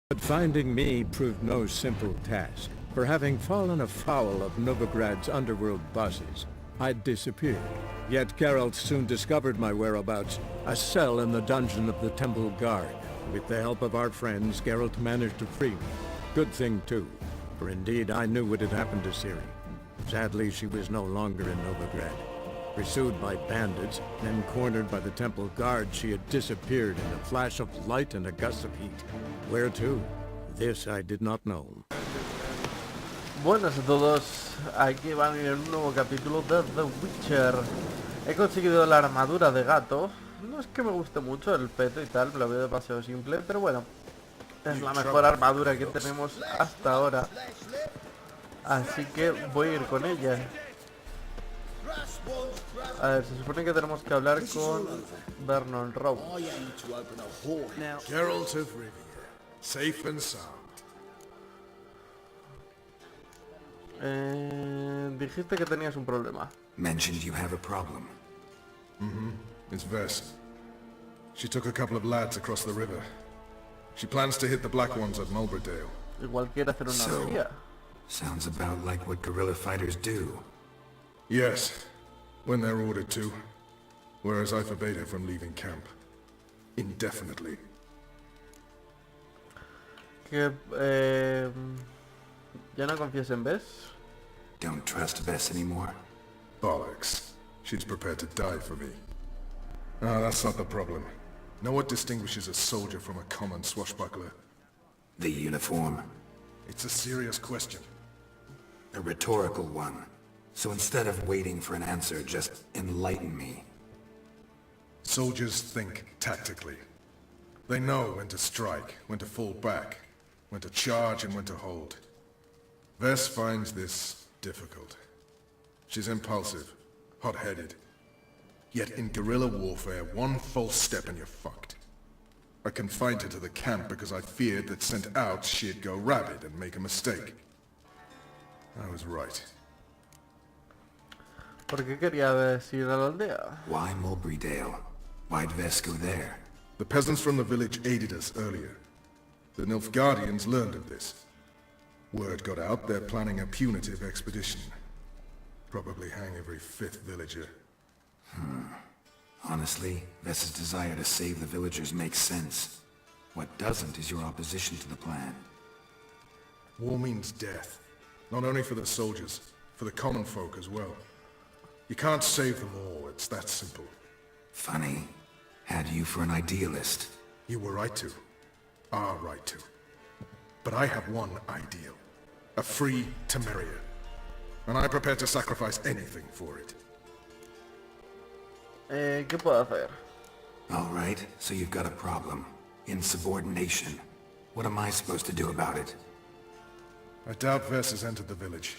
But finding me proved no simple task, for having fallen afoul of Novigrad's underworld bosses, I'd disappeared. Yet Geralt soon discovered my whereabouts, a cell in the dungeon of the Temple Guard. With the help of our friends, Geralt managed to free me. Good thing too, for indeed I knew what had happened to Ciri. Sadly, she was no longer in Novigrad. Pursued by bandits, then cornered by the Temple Guard, she had disappeared in a flash of light and a gust of heat. Where to? This I did not know. Buenas a todos, aquí van en un nuevo capítulo de The Witcher. He conseguido la armadura de gato. No es que me guste mucho el peto y tal, lo veo demasiado simple, pero bueno, es la mejor armadura que tenemos hasta ahora. Así que voy a ir con ella. A ver, se supone que tenemos que hablar con Vernon Roche. Geralt of Rivia, safe and sound. Dijiste que tenías un problema. Mentioned you have a problem. It's Vess. She took a couple of lads across the river. She plans to hit the Black Ones at Mulberdale. Igual quiere hacer una orgía. Sounds about like what guerrilla fighters do. Yes, when they're ordered to. Whereas I forbade her from leaving camp. Indefinitely. Que, ¿ya no confías en Vess? Don't trust Vess anymore. Bollocks. She's prepared to die for me. Ah, that's not the problem. Know what distinguishes a soldier from a common swashbuckler? The uniform. It's a serious question. A rhetorical one. So instead of waiting for an answer, just enlighten me. Soldiers think tactically. They know when to strike, when to fall back, when to charge and when to hold. Vess finds this difficult. She's impulsive, hot-headed. Yet in guerrilla warfare, one false step and you're fucked. I confined her to the camp because I feared that sent out she'd go rabid and make a mistake. I was right. ¿Por qué quería Vess ir a la aldea? Why Mulberdale? Why'd Vess go there? The peasants from the village aided us earlier. The Nilfgaardians learned of this. Word got out they're planning a punitive expedition. Probably hang every fifth villager. Honestly, Vess's desire to save the villagers makes sense. What doesn't is your opposition to the plan. War means death. Not only for the soldiers, for the common folk as well. You can't save them all, it's that simple. Funny. Had you for an idealist. You were right to. Are right to. But I have one ideal. A free Temeria. And I'm prepared to sacrifice anything for it. ¿Qué puedo hacer? Alright, so you've got a problem. Insubordination. What am I supposed to do about it? I doubt Vess has entered the village.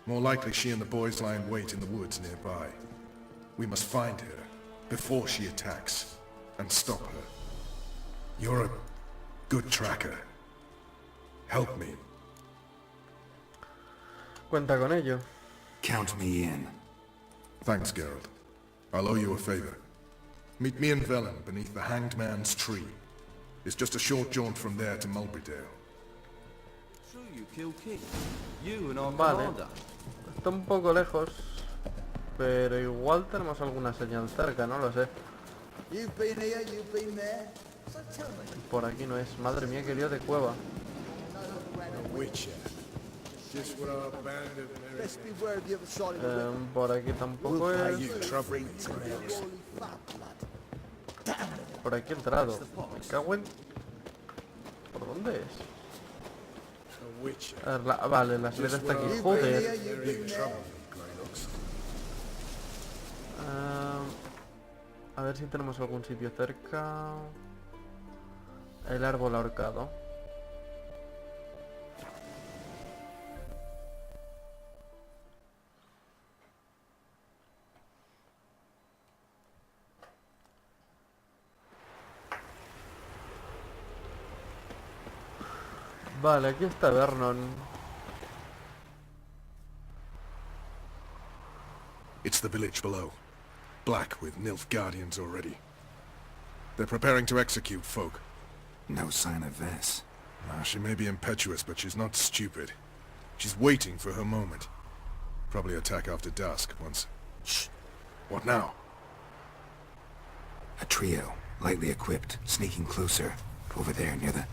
More likely she and the boys lie in wait in the woods nearby. We must find her before she attacks and stop her. You're a good tracker. Help me. Cuenta con ello. Count me in. Thanks, Geralt. I'll owe you a favor. Meet me in Velen beneath the Hanged Man's tree. It's just a short jaunt from there to Mulberdale. So you kill King? You and our Vale. commander? Está un poco lejos, pero igual tenemos alguna señal cerca, no lo sé. You've been here, you've been there. So tell me, Por aquí no es. Madre mía, qué lío de cueva. Witcher. Just what our band of best beware of the other side of the river. Por aquí tampoco es. you trouble me, Graves. Holy fat blood. Por aquí he entrado. Me cago en... ¿Por dónde es? A Witcher. A ver, vale, la salida está aquí. You've been Joder. here, you've been there. A ver si tenemos algún sitio cerca. El árbol ahorcado. Vale, aquí está Vernon. It's the village below. Black with Nilfgaardians already. They're preparing to execute folk. No sign of Vess. She may be impetuous, but she's not stupid. She's waiting for her moment. Probably attack after dusk, once... Shh! What now? A trio, lightly equipped, sneaking closer. Over there, near the...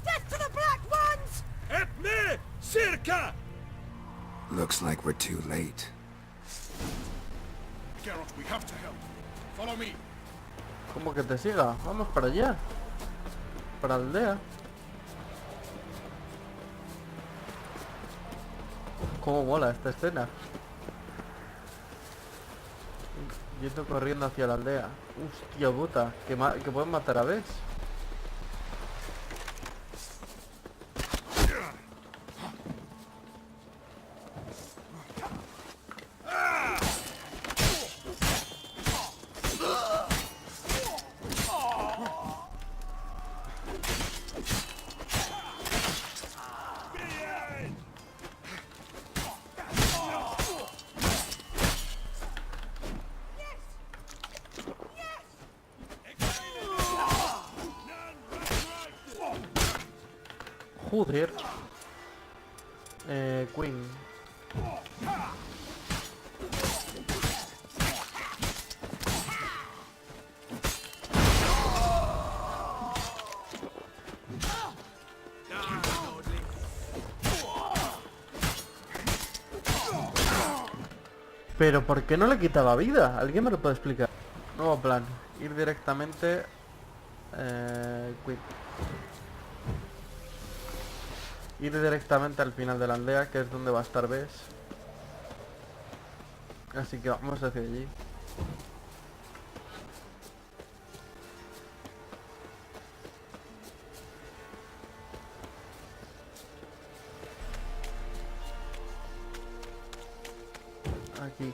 Death to the Black Ones! Et me! Circa! Looks like we're too late. Geralt, we have to help. Follow me. ¿Cómo que te siga? Vamos para allá. Para la aldea. Cómo mola esta escena. Yendo corriendo hacia la aldea. Hostia puta, que pueden matar a Vess. Joder. Queen. Pero ¿por qué no le quitaba vida? ¿Alguien me lo puede explicar? Nuevo plan. Ir directamente... Queen. Ir directamente al final de la aldea, que es donde va a estar Vess. Así que vamos hacia allí. Aquí.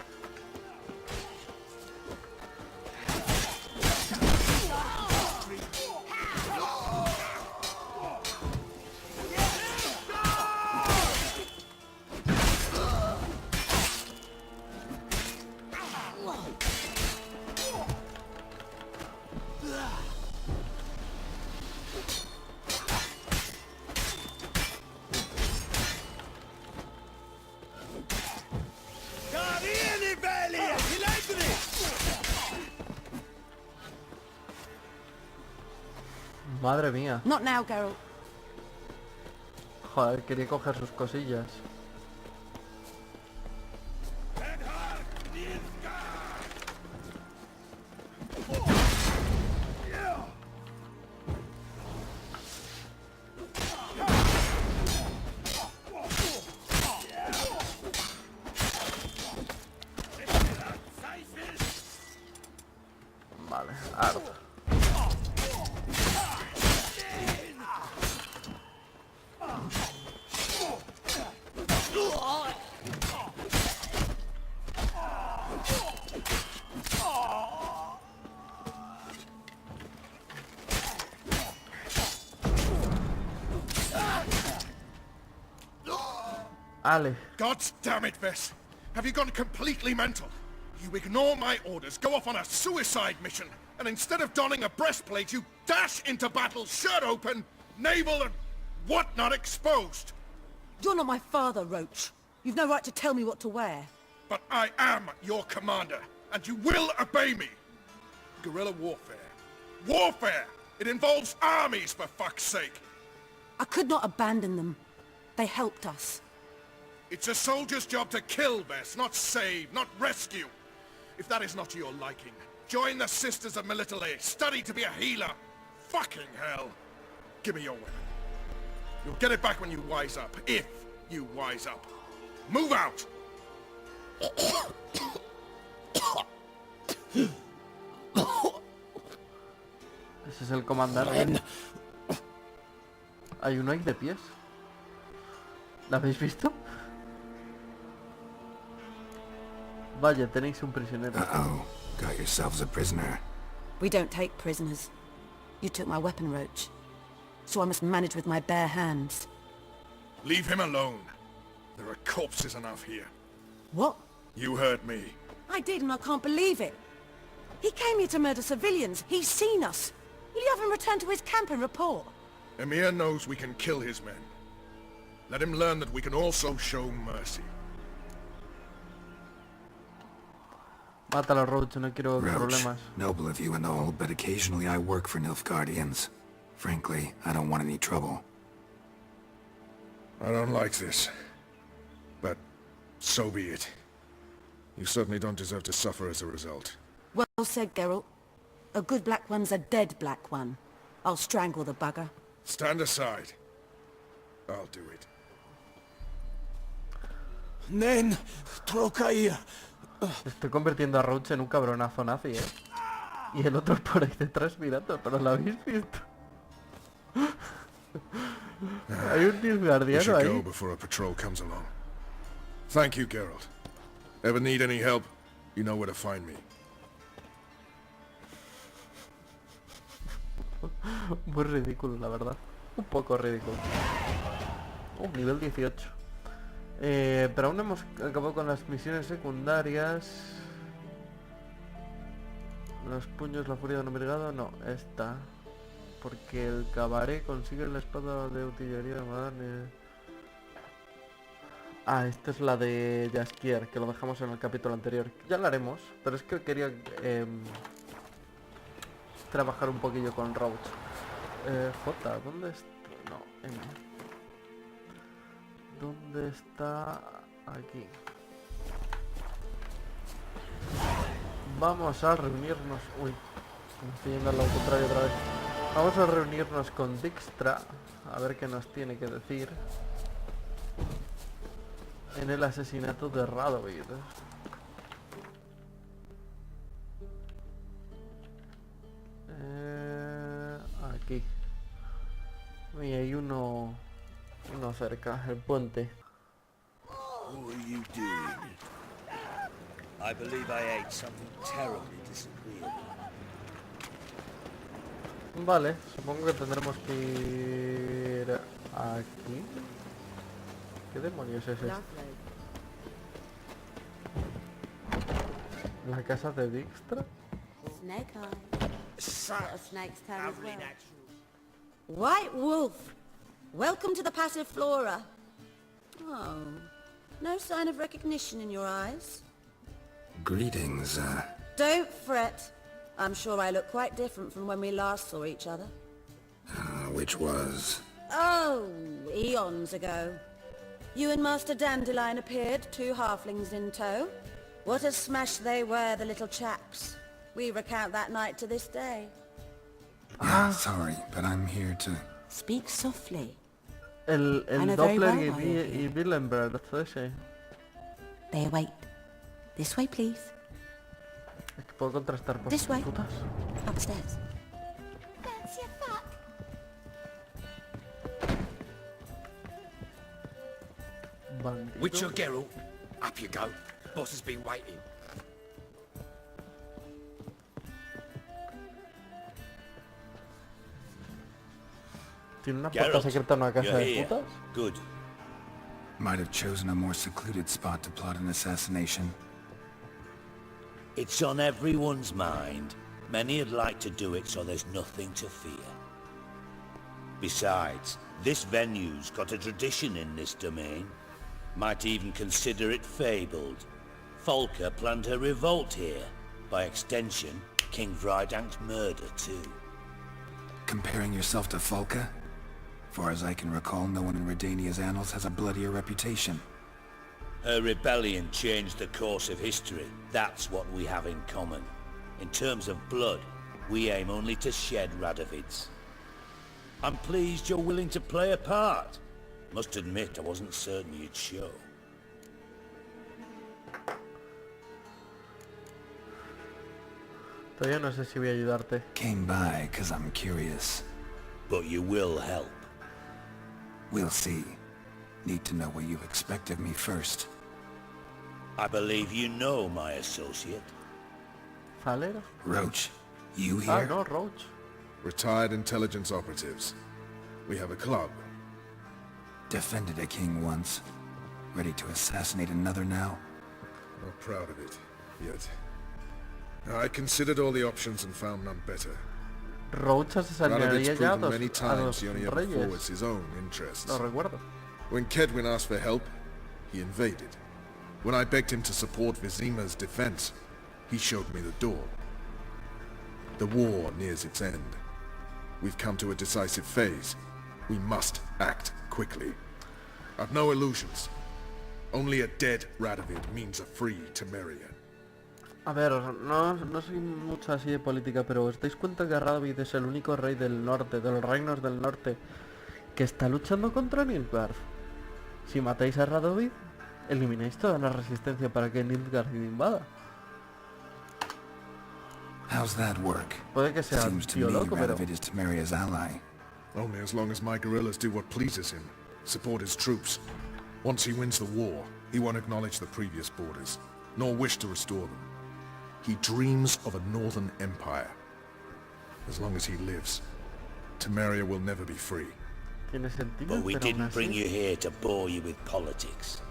Madre mía. Not now, Geralt. Joder, quería coger sus cosillas. Vale, arda. Ale. God damn it, Vess! Have you gone completely mental? You ignore my orders, go off on a suicide mission, and instead of donning a breastplate, you dash into battle, shirt open, navel and whatnot exposed! You're not my father, Roche. You've no right to tell me what to wear. But I am your commander, and you will obey me! Guerrilla warfare. Warfare! It involves armies, for fuck's sake! I could not abandon them. They helped us. It's a soldier's job to kill, Vess, not save, not rescue. If that is not to your liking, join the Sisters of Melitele, study to be a healer. Fucking hell. Give me your weapon. You'll get it back when you wise up, if you wise up. Move out! Ese es el comandante. Hay uno ahí de pies. ¿La habéis visto? Vaya, tenéis un prisionero. Uh-oh. Got yourselves a prisoner. We don't take prisoners. You took my weapon, Roche. So I must manage with my bare hands. Leave him alone. There are corpses enough here. What? You heard me. I did, and I can't believe it. He came here to murder civilians. He's seen us. Will you have him return to his camp and report? Emir knows we can kill his men. Let him learn that we can also show mercy. Mátalo, Roach, no quiero Roach, problemas. noble of you and all, but occasionally I work for Nilfgaardians. Frankly, I don't want any trouble. I don't like this. But so be it. You certainly don't deserve to suffer as a result. Well said, Geralt. A good black one's a dead black one. I'll strangle the bugger. Stand aside. I'll do it. Nen, Trocair. Estoy convirtiendo a Roach en un cabronazo nazi, ¿eh? Y el otro por ahí detrás mirando, pero ¿lo habéis visto? Hay un We Nilfgaardiano should go ahí. before a patrol comes along. Thank you, Geralt. Ever need any help, you know where to find me. Muy ridículo, la verdad. Un poco ridículo. Nivel 18. Pero aún no hemos acabado con las misiones secundarias. Los puños, la furia de Nomergado, no, esta. Porque el cabaret consigue la espada de utillería de Banir. Ah, esta es la de Jaskier, que lo dejamos en el capítulo anterior. Ya la haremos, pero es que quería trabajar un poquillo con Roach. J, ¿dónde está? No, M. ¿Dónde está? Aquí. Vamos a reunirnos... Uy, me estoy yendo al lado contrario otra vez. Vamos a reunirnos con Dijkstra, a ver qué nos tiene que decir en el asesinato de Radovid. Aquí. Y hay uno cerca, el puente. What are you doing? I believe I ate something terribly disagreeable. Vale, supongo que tendremos que ir aquí. ¿Qué demonios es esto? ¿La casa de Dijkstra? Snake eye. Got a snake's tongue as well. Natural. White Wolf! Welcome to the Passiflora. Oh, no sign of recognition in your eyes? Greetings, Don't fret. I'm sure I look quite different from when we last saw each other. which was... Oh, eons ago. You and Master Dandelion appeared, 2 halflings in tow. What a smash they were, the little chaps. We recount that night to this day. Sorry, but I'm here to... Speak softly. El I know very Doppler well why you're y here. Willenberg, ese. They await. This way, please. Es que puedo contrastar por This sus way. putas. Upstairs. Bandito. Witcher Geralt, up you go. Boss has been waiting. ¿Tiene una puerta Geralt, secreta en una casa you're de here. putas? Good. Might have chosen a more secluded spot to plot an assassination. It's on everyone's mind. Many would like to do it, so there's nothing to fear. Besides, this venue's got a tradition in this domain. Might even consider it fabled. Folka planned her revolt here. By extension, King Vrydank's murder too. Comparing yourself to Folka? Far as I can recall, no one in Redania's annals has a bloodier reputation. Her rebellion changed the course of history. That's what we have in common. In terms of blood, we aim only to shed Radovid's. I'm pleased you're willing to play a part. Must admit, I wasn't certain you'd show. Todavía no sé si voy a ayudarte. Came by 'cause I'm curious. But you will help. We'll see. Need to know what you expect of me first. I believe you know my associate. ¿Thaler? Roach, you Ah, here? no, Roach. Retired intelligence operatives. We have a club. Defended a king once. Ready to assassinate another now? Not proud of it, yet. I considered all the options and found none better. Roche asesinaría Radovid's ya a proven dos, many a times dos he only ever reyes. forwards his own interests. Lo recuerdo. When Kedwin asked for help, he invaded. When I begged him to support Vizima's defense, he showed me the door. The war nears its end. We've come to a decisive phase. We must act quickly. I've no illusions. Only a dead Radovid means a free Temeria. A ver, no soy mucho así de política, pero ¿os dais cuenta que Radovid es el único rey del norte, de los reinos del norte, que está luchando contra Nilfgaard? Si matáis a Radovid, elimináis toda la resistencia para que Nilfgaard invada. How's that work? Puede que sea Seems to me tío loco, pero... Radovid is Temeria's ally. Only as long as my guerrillas do what pleases him. Support his troops. Once he wins the war, he won't acknowledge the previous borders, nor wish to restore them. He dreams of a northern empire. As long as he lives, Temeria will never be free. Tiene sentido, But we pero aún didn't bring así... you here to bore you with politics.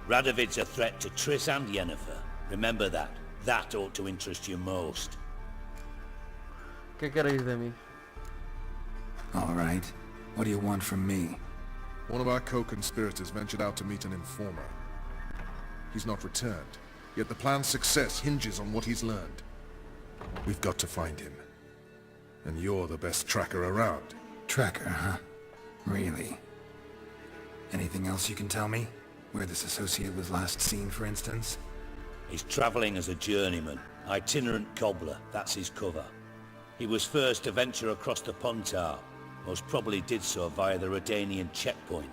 Radovid's a threat to Triss and Yennefer. Remember that. That ought to interest you most. ¿Qué queréis de mí? All right. What do you want from me? One of our co-conspirators ventured out to meet an informer. He's not returned, yet the plan's success hinges on what he's learned. We've got to find him. And you're the best tracker around. Tracker, huh? Really? Anything else you can tell me? Where this associate was last seen, for instance? He's travelling as a journeyman. Itinerant cobbler, that's his cover. He was first to venture across the Pontar. Most probably did so via the Redanian checkpoint.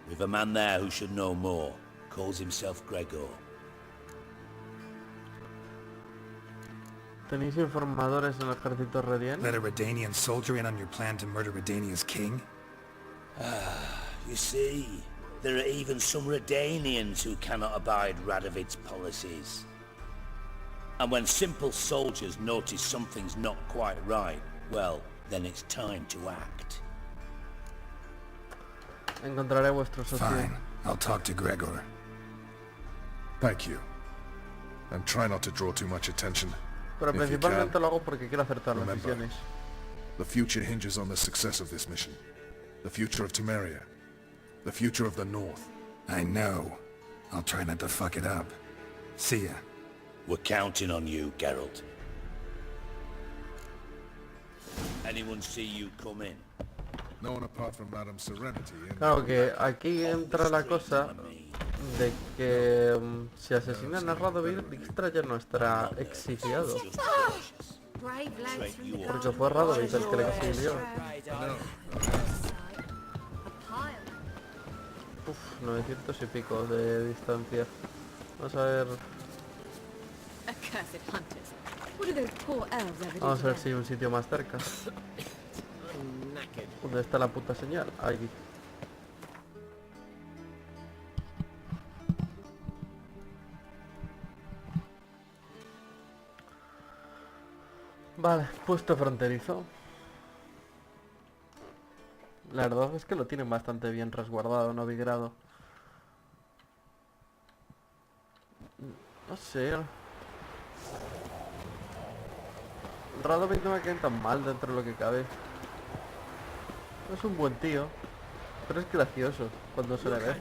We've a man there who should know more. Calls himself Gregor. ¿Tenéis informadores en el ejército Redian? Let a Redanian soldier in on your plan to murder Redania's king? You see, there are even some Redanians who cannot abide Radovid's policies. And when simple soldiers notice something's not quite right, well, then it's time to act. Encontraré a vuestro socio. Fine. I'll talk to Gregor. Thank you. And try not to draw too much attention. Pero If you principalmente can, lo hago porque quiero hacer todas las remember. misiones. The future hinges on the success of this mission. The future of Temeria. The future of the North. I know. I'll try not to fuck it up. See ya. We're counting on you, Geralt. Anyone see you come in? No one apart from Madame Serenity and... Claro que aquí entra la cosa de que si asesinan a Radovid, Dijkstra ya no estará exiliado. Porque fue Radovid el que le exilió. Uf, 900 y pico de distancia. Vamos a ver... Vamos a ver si hay un sitio más cerca. ¿Dónde está la puta señal? Aquí. Vale, puesto fronterizo. La verdad es que lo tienen bastante bien resguardado, no vigrado. No sé. Radovid no me cae tan mal dentro de lo que cabe. Es un buen tío, pero es gracioso cuando se le ve.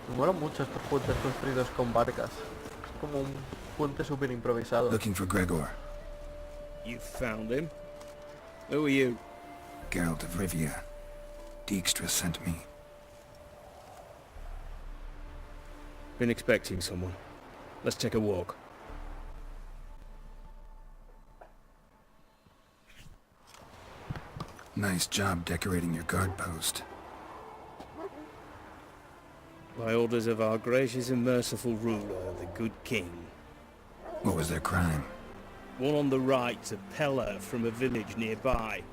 Me molan mucho estos puentes construidos con barcas. Es como un puente súper improvisado. Looking for Gregor. You found him? Who are you? Geralt of Rivia. Dijkstra sent me. Been expecting someone. Let's take a walk. Nice job decorating your guard post. By orders of our gracious and merciful ruler, the good king. What was their crime? One on the right, a peller from a village nearby.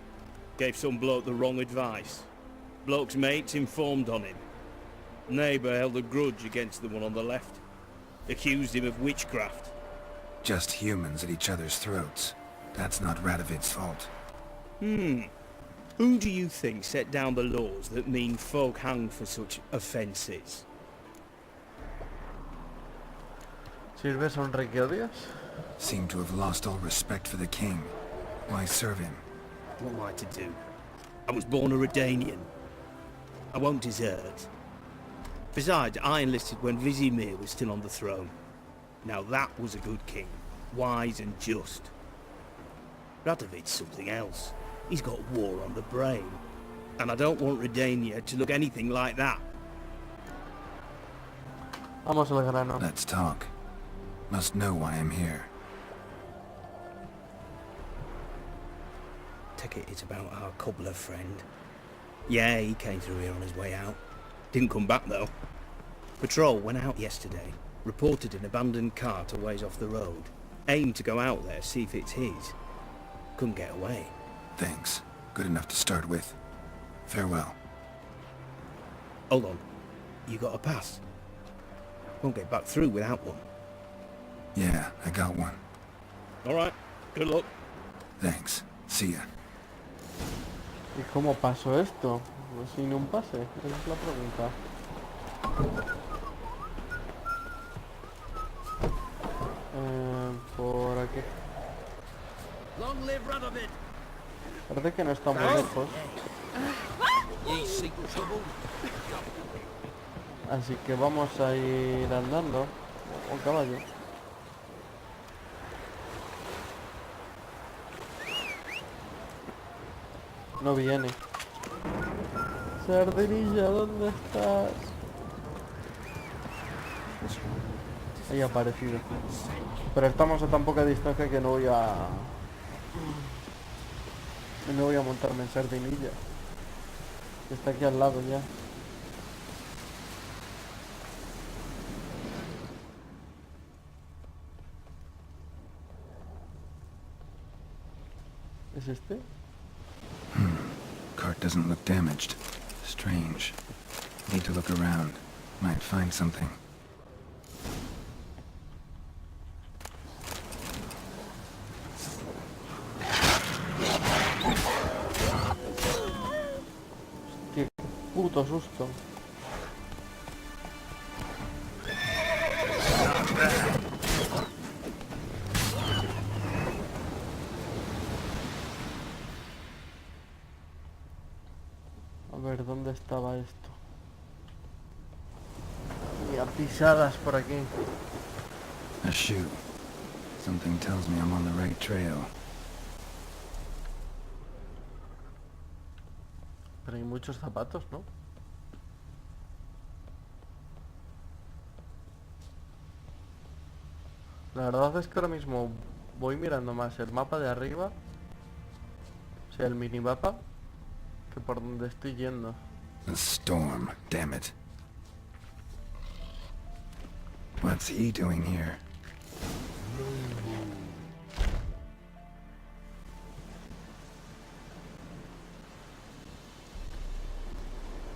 Gave some bloke the wrong advice. Bloke's mates informed on him. Neighbour held a grudge against the one on the left. Accused him of witchcraft. Just humans at each other's throats. That's not Radovid's fault. Who do you think set down the laws that mean folk hang for such offences? ¿Sirves a un rey que odias? Seem to have lost all respect for the king. Why serve him? What am I to do? I was born a Redanian. I won't desert. Besides, I enlisted when Vizimir was still on the throne. Now that was a good king. Wise and just. Radovid's something else. He's got war on the brain. And I don't want Redania to look anything like that. Vamos al grano. Let's talk. Must know why I'm here. Take it it's about our cobbler friend. Yeah, he came through here on his way out. Didn't come back though. Patrol went out yesterday. Reported an abandoned cart a ways off the road. Aimed to go out there, see if it's his. Couldn't get away. Thanks. Good enough to start with. Farewell. Hold on. You got a pass? Won't get back through without one. Yeah, I got one. Alright. Good luck. Thanks. See ya. ¿Y cómo pasó esto? Sin un pase, esa es la pregunta. Por aquí. Long live Radovid. Parece que no está muy lejos. Ye seek trouble. Así que vamos a ir andando. Un caballo. No viene. Sardinilla, ¿dónde estás? Ahí ha aparecido. Pero estamos a tan poca distancia que no voy a... No voy a montarme en Sardinilla. Está aquí al lado ya. ¿Es este? Cart doesn't look damaged. Strange. Need to look around. Might find something. Qué puto susto. A ver, ¿dónde estaba esto? Y a pisadas por aquí. A shoe. Something tells me I'm on the right trail. Pero hay muchos zapatos, ¿no? La verdad es que ahora mismo voy mirando más el mapa de arriba, o sea, el minimapa, que por donde estoy yendo. A storm, damn it. What's he doing here?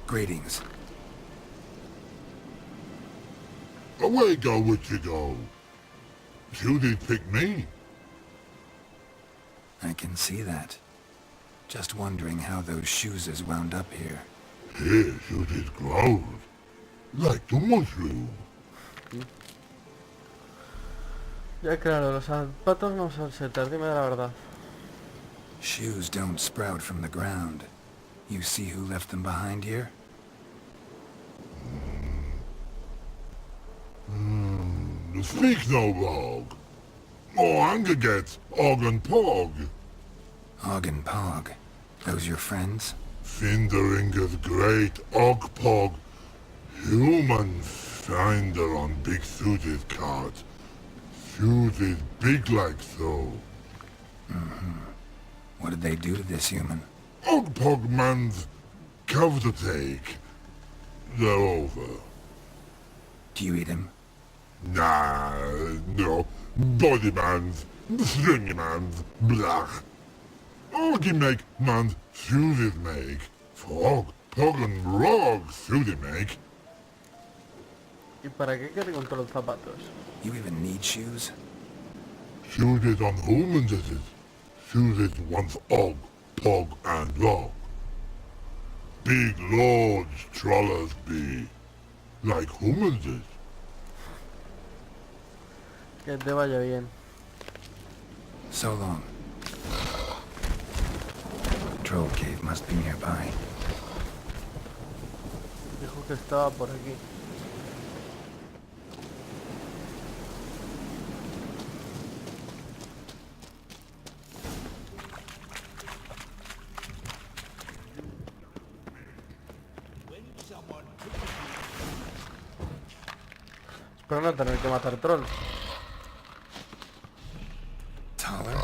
Greetings. Away go would you go? You did pick me. I can see that. Just wondering how those shoes is wound up here. Yes, you did grow. Like the mushroom. Ya claro, los zapatos no son setas, dime la verdad. Shoes don't sprout from the ground. You see who left them behind here? Speak no log. More anger gets Og and Pog. Og and Pog. Those your friends? Finderinger's great Og Pog. Human finder on big suited cart. Suited big like so. What did they do to this human? Og Pog man's cover to take. They're over. Do you eat him? Nah, no. Body man's, stringy man's, blach. Oggy make man's suited make. Frog, pog and rog suited make. ¿Y para qué quería con todos los zapatos? You even need shoes? Suited on humans is it. Suited once og, pog and log. Big lords trollers be. Like humans is. Que te vaya bien. So long. The troll cave must be nearby. Dijo que estaba por aquí. Espero no tener que matar trolls. Thaler?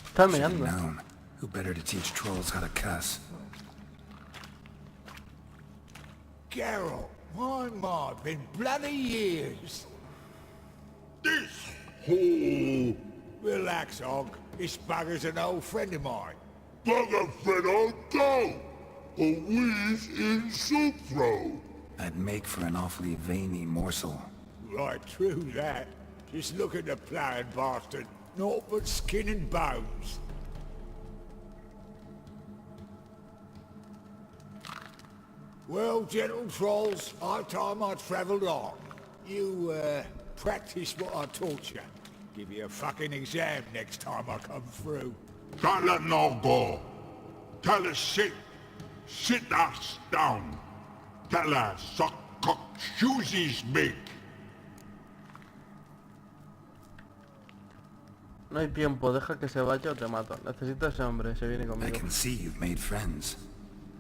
Está Should be meando. known. Who better to teach trolls how to cuss? Geralt, my, been bloody years. This whole Relax, Og. This bugger's an old friend of mine. bugger fed on go. A wheeze in soup throat. I'd make for an awfully veiny morsel. Right, true that. Just look at the ploughing bastard. Naught but skin and bones. Well, gentle trolls, high time I travelled on. You, practice what I taught you. Give you a fucking exam next time I come through. Thaler no go. Thaler sit. Sit us down. Thaler suck cock shoesies make. No hay tiempo, deja que se vaya o te mato. Necesito a ese hombre, se viene I conmigo. can see you've made friends.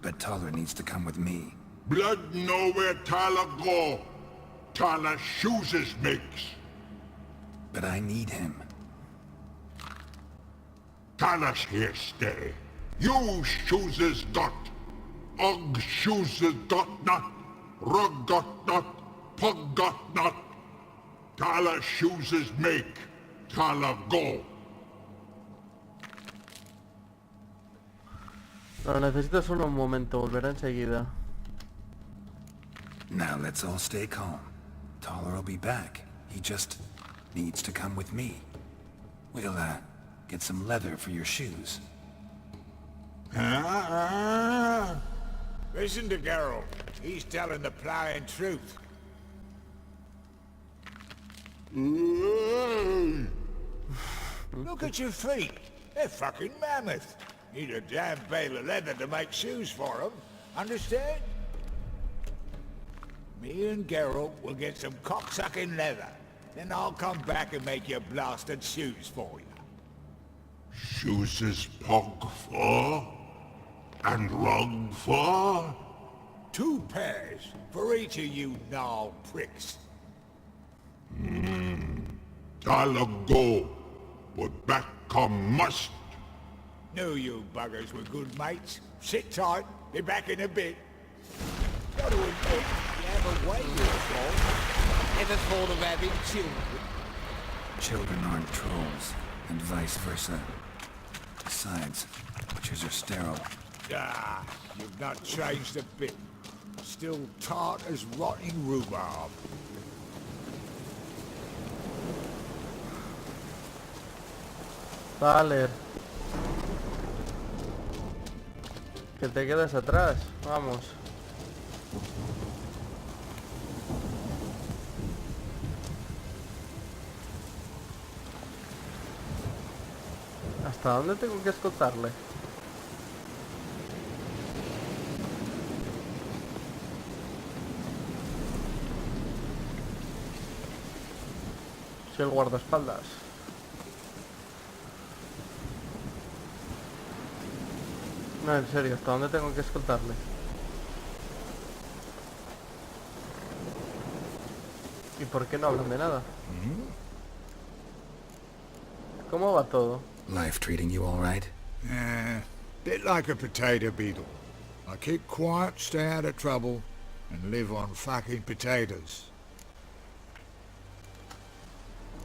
But Thaler needs to come with me. Blood know where Thaler go. Thaler shoeses makes. But I need him. Thaler's here stay. You shoeses got. Og shoeses got not. Rug got not. Pug got not. Thaler shoeses make. Thaler go. No, necesito solo un momento, volverá enseguida. Now let's all stay calm. Thaler will be back. He just needs to come with me. We'll, get some leather for your shoes. Listen to Geralt. He's telling the ploughing truth. Look at your feet. They're fucking mammoth. Need a damn bale of leather to make shoes for them. Understand? Me and Geralt will get some cocksucking leather. Then I'll come back and make your blasted shoes for you. Shoeses pug for? And rug for? 2 pairs for each of you gnarled pricks. Thaler go. But back come must. Knew you buggers were good mates. Sit tight. Be back in a bit. Got to admit, you have a way with it all. Never thought of having children. Children aren't trolls, and vice versa. Besides, butchers are sterile. Ah, you've not changed a bit. Still tart as rotting rhubarb. Thaler. Que te quedas atrás. Vamos. ¿Hasta dónde tengo que escoltarle? Soy el guardaespaldas. No, en serio, ¿hasta dónde tengo que escoltarle? ¿Y por qué no hablan de nada? ¿Cómo va todo? Life treating you all right? Bit like a potato beetle. I keep quiet, stay out of trouble, and live on fucking potatoes.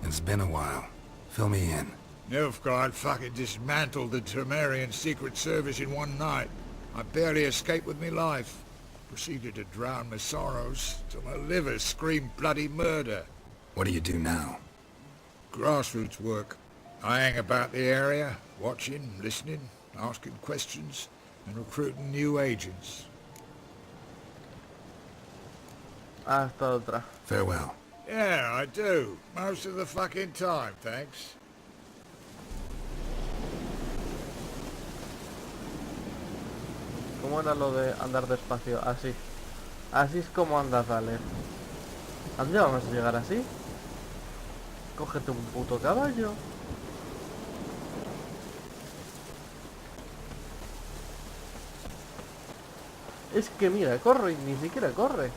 It's been a while. Fill me in. Nilfgaard fucking dismantled the Tremerian Secret Service in one night. I barely escaped with me life. Proceeded to drown my sorrows till my liver screamed bloody murder. What do you do now? Grassroots work. I hang about the area, watching, listening, asking questions, and recruiting new agents. Ah, esta otra. Farewell. Yeah, I do. Most of the fucking time, thanks. ¿Cómo era lo de andar despacio? Así. Así es como anda Thaler. ¿A dónde vamos a llegar así? Cógete un puto caballo. Es que mira, corre y ni siquiera corre.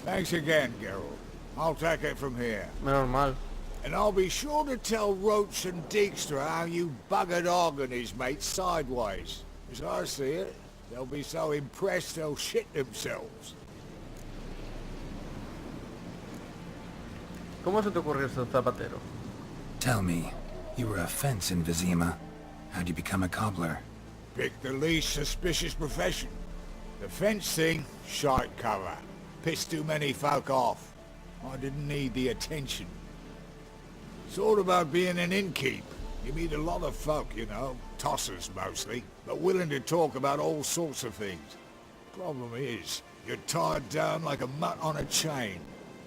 Thanks again, Geralt. I'll take it from here. Menos mal. And I'll be sure to tell Roche and Dijkstra how you buggered Og and his mates sideways. As I see it, they'll be so impressed they'll shit themselves. ¿Cómo se te ocurrió ser zapatero? Tell me, you were a fence in Vizima. How'd you become a cobbler? Pick the least suspicious profession. The fence thing, shite cover. Pissed too many folk off. I didn't need the attention. It's all about being an innkeep. You meet a lot of folk, you know, tossers mostly, but willing to talk about all sorts of things. Problem is, you're tied down like a mutt on a chain.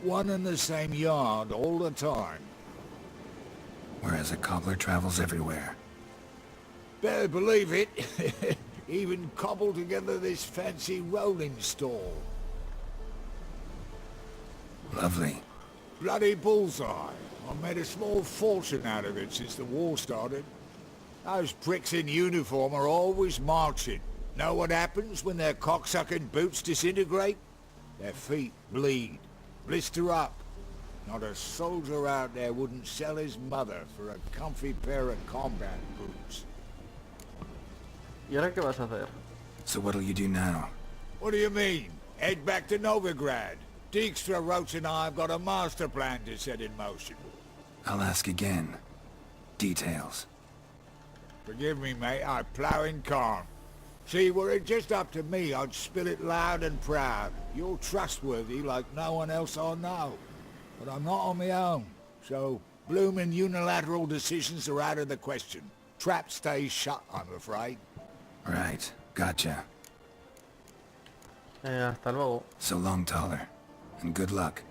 One and the same yard all the time. Whereas a cobbler travels everywhere. Better believe it. Even cobbled together this fancy rolling stall. Lovely. Bloody bullseye. I've made a small fortune out of it since the war started. Those pricks in uniform are always marching. Know what happens when their cocksucking boots disintegrate? Their feet bleed, blister up. Not a soldier out there wouldn't sell his mother for a comfy pair of combat boots. ¿Y ahora qué vas a hacer? So what'll you do now? What do you mean? Head back to Novigrad. Dijkstra, Roche and I have got a master plan to set in motion. I'll ask again. Details. Forgive me, mate, I plough in calm. See, were it just up to me, I'd spill it loud and proud. You're trustworthy like no one else I know. But I'm not on my own, so bloomin' unilateral decisions are out of the question. Trap stays shut, I'm afraid. Right. Gotcha. Hasta luego. So long, Thaler. And good luck.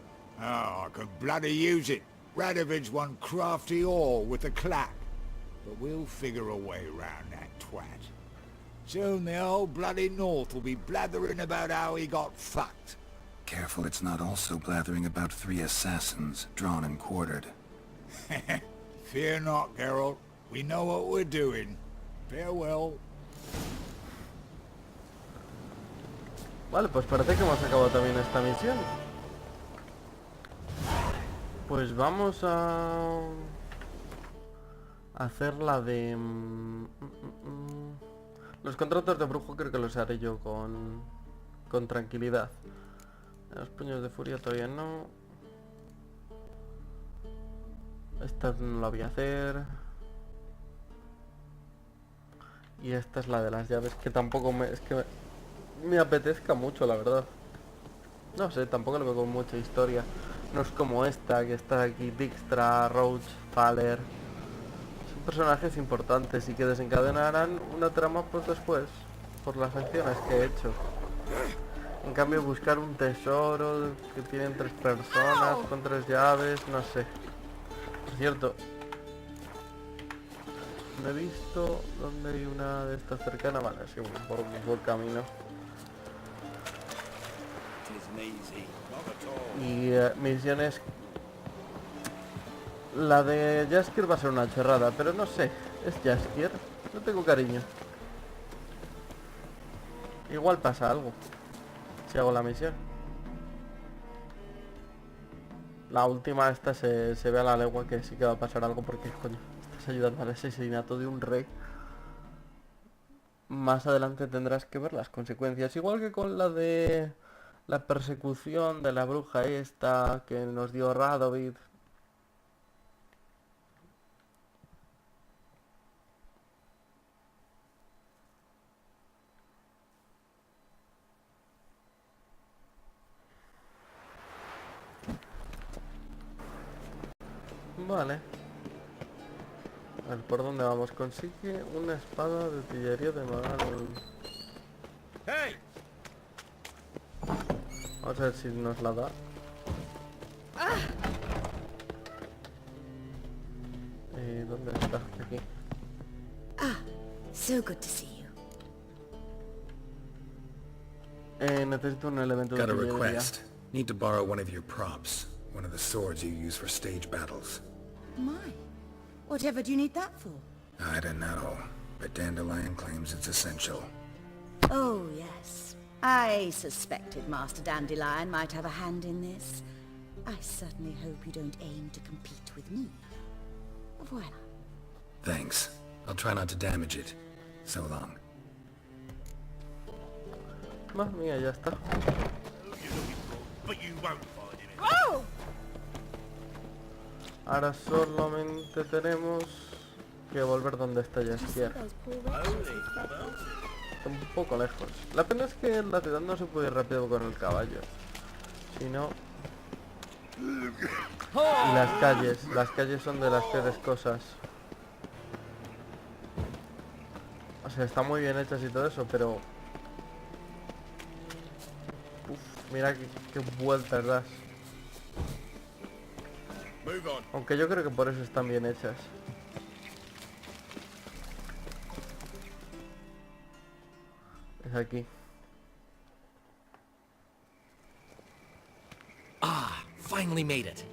Oh, I could bloody use it. Radovid's one crafty ore with a clap. But we'll figure a way round that twat. Soon the whole bloody North will be blathering about how he got fucked. Careful it's not also blathering about 3 assassins, drawn and quartered. Fear not, Geralt. We know what we're doing. Farewell. Vale, pues parece que hemos acabado también esta misión. Pues vamos a hacer la de... Los contratos de brujo creo que los haré yo con tranquilidad. Los puños de furia todavía no. Esta no la voy a hacer. Y esta es la de las llaves, que tampoco me apetezca mucho, la verdad. No sé, tampoco lo veo con mucha historia. No es como esta, que está aquí Dijkstra, Roche, Thaler. Son personajes importantes y que desencadenarán una trama pues después, por las acciones que he hecho. En cambio, buscar un tesoro que tienen 3 personas, con 3 llaves, no sé. Por cierto, no he visto dónde hay una de estas cercana. Vale, sí, por un buen camino. Y misiones... La de Jaskier va a ser una chorrada, pero no sé. ¿Es Jaskier? No tengo cariño. Igual pasa algo si hago la misión. La última esta se ve a la legua que sí que va a pasar algo, porque coño, estás ayudando al asesinato de un rey. Más adelante tendrás que ver las consecuencias, igual que con la de la persecución de la bruja esta que nos dio Radovid. Vale. A ver, ¿por dónde vamos? Consigue una espada de artillería de mal. Hey! Vamos a ver si nos la da. ¿Dónde está? Aquí. So good to see you. Necesito un elemento de Got a artillería. request. Need to borrow one of your props. One of the swords you use for stage battles. My. Whatever do you need that for? I don't know, but Dandelion claims it's essential. Oh, yes. I suspected Master Dandelion might have a hand in this. I certainly hope you don't aim to compete with me. Voilà. Thanks. I'll try not to damage it. So long. Madre mía, ya está. But you won't find him. Oh! Ahora solamente tenemos que volver donde está Jaskier. Está un poco lejos. La pena es que en la ciudad no se puede ir rápido con el caballo. Si no... Y las calles son de las peores cosas. O sea, están muy bien hechas y todo eso, pero... Uf, mira qué vueltas das. Aunque yo creo que por eso están bien hechas. Es aquí. Finally made it.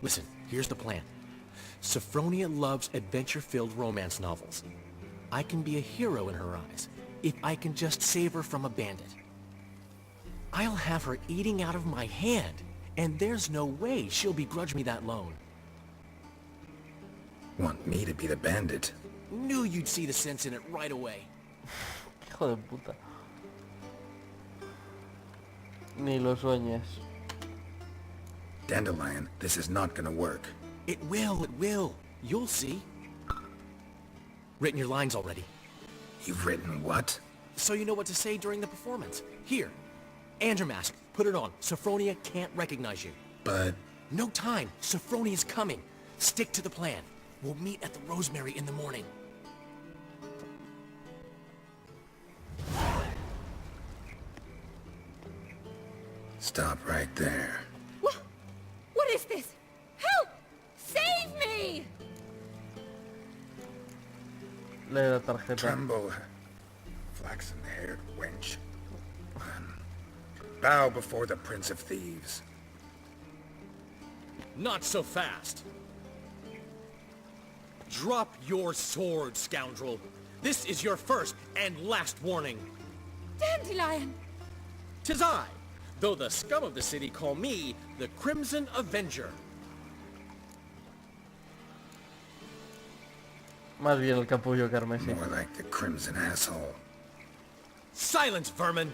Listen, here's the plan. Sophronia loves adventure-filled romance novels. I can be a hero in her eyes, if I can just save her from a bandit. I'll have her eating out of my hand, and there's no way she'll begrudge me that loan. Want me to be the bandit? Knew you'd see the sense in it right away. Hijo de puta. Ni lo sueñes. Dandelion, this is not gonna work. It will. You'll see. Written your lines already. You've written what? So you know what to say during the performance. Here. And your mask. Put it on. Sophronia can't recognize you. But... No time. Sophronia's coming. Stick to the plan. We'll meet at the Rosemary in the morning. Stop right there. What is this? Help! Save me! Lee la tarjeta. Tremble, flaxen-haired wench. Bow before the Prince of Thieves. Not so fast. Drop your sword, scoundrel. This is your first and last warning. Dandelion! 'Tis I, though the scum of the city call me the Crimson Avenger. Más bien el capullo carmesí. More like the Crimson Asshole. Silence, vermin!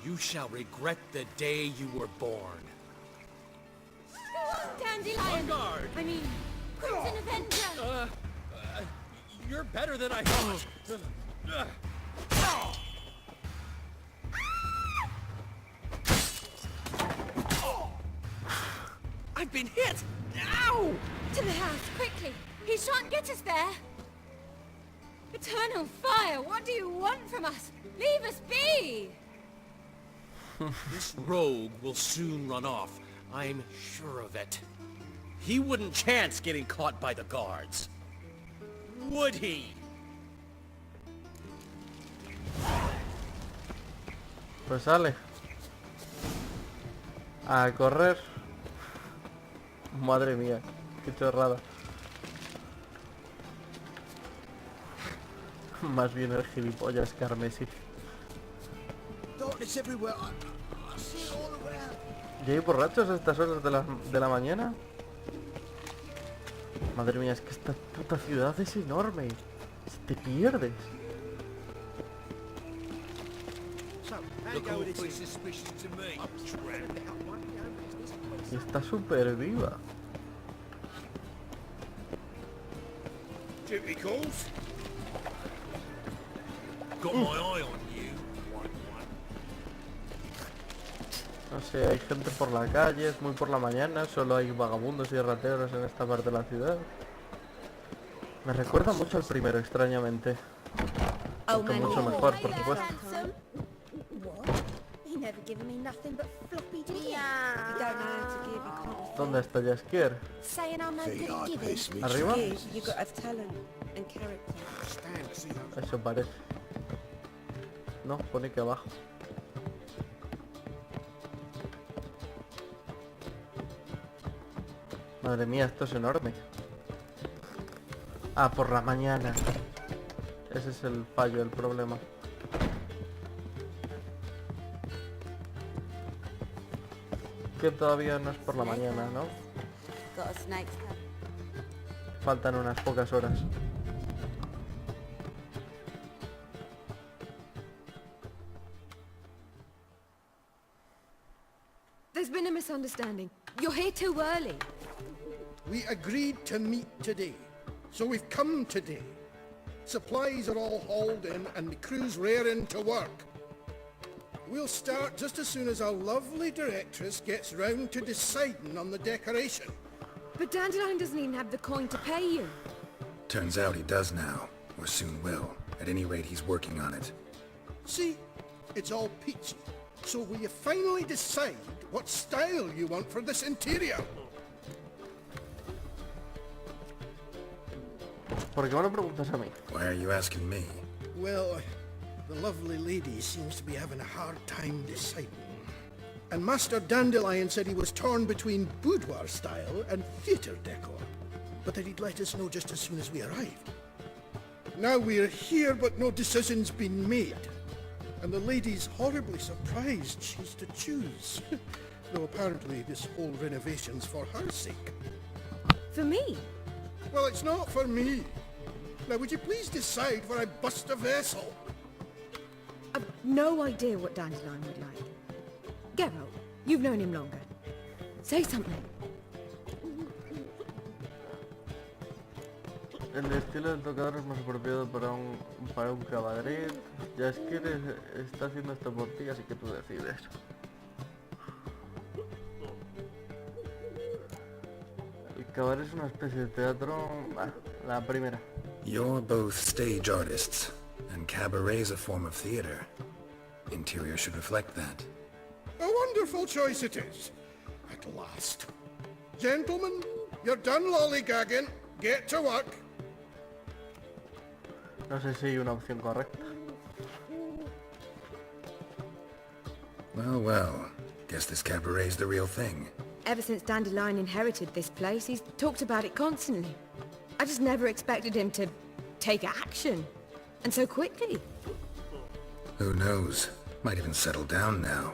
You shall regret the day you were born. Dandelion! Guard! I mean, Crimson Avenger! You're better than I thought. I've been hit! Ow! To the house, quickly! He shan't get us there! Eternal fire, what do you want from us? Leave us be! This rogue will soon run off. I'm sure of it. He wouldn't chance getting caught by the guards. Would he? Pues sale. A correr. Madre mía, qué chorrada. Más bien el gilipollas carmesí. Darkness everywhere. I see it all around. ¿Y hay borrachos a estas horas de la mañana? Madre mía, es que esta puta ciudad es enorme. Te pierdes. Y está súper viva. Duty calls. Got my eye on you. No sé, hay gente por la calle, es muy por la mañana, solo hay vagabundos y rateros en esta parte de la ciudad. Me recuerda mucho al primero, extrañamente. Aunque mucho mejor, por supuesto. ¿Dónde está Jaskier? ¿Arriba? Eso parece. No, pone que abajo. Madre mía, esto es enorme. Ah, por la mañana. Ese es el fallo, el problema. Que todavía no es por la mañana, ¿no? Faltan unas pocas horas. There's been a misunderstanding. You're here too early. We agreed to meet today, so we've come today. Supplies are all hauled in and the crew's raring to work. We'll start just as soon as our lovely directress gets round to deciding on the decoration. But Dandelion doesn't even have the coin to pay you. Turns out he does now, or soon will. At any rate, he's working on it. See, it's all peachy. So will you finally decide what style you want for this interior? ¿Por qué me lo preguntas a mí? Why are you asking me? Well, the lovely lady seems to be having a hard time deciding. And Master Dandelion said he was torn between boudoir style and theatre decor, but that he'd let us know just as soon as we arrived. Now we're here, but no decision's been made. And the lady's horribly surprised she's to choose. Though apparently this whole renovation's for her sake. For me? Well, it's not for me. Now, would you please decide where I bust a vessel? I've no idea what Dandelion would like. Geralt, you've known him longer. Say something. El estilo del tocador es más apropiado para un cabaret. Jaskier está haciendo esto por ti, así que tú decides. El cabaret es una especie de teatro... la primera. You're both stage artists, and cabaret's a form of theater. Interior should reflect that. A wonderful choice it is. At last. Gentlemen, you're done lollygagging. Get to work. No sé si hay una opción correcta. Well, well. Guess this cabaret's the real thing. Ever since Dandelion inherited this place, he's talked about it constantly. I just never expected him to take action. And so quickly. Who knows? Might even settle down now.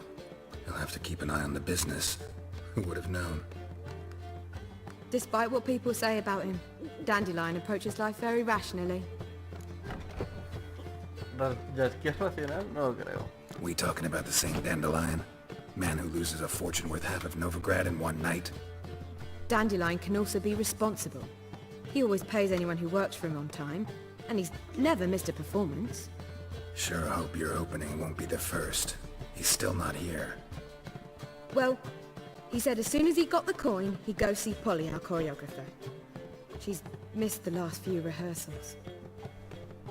He'll have to keep an eye on the business. Who would have known? Despite what people say about him, Dandelion approaches life very rationally. ¿Jaskier racional? No lo creo. We talking about the same Dandelion? Man who loses a fortune worth half of Novigrad in one night? Dandelion can also be responsible. He always pays anyone who works for him on time, and he's never missed a performance. Sure hope your opening won't be the first. He's still not here. Well, he said as soon as he got the coin, he'd go see Polly, our choreographer. She's missed the last few rehearsals.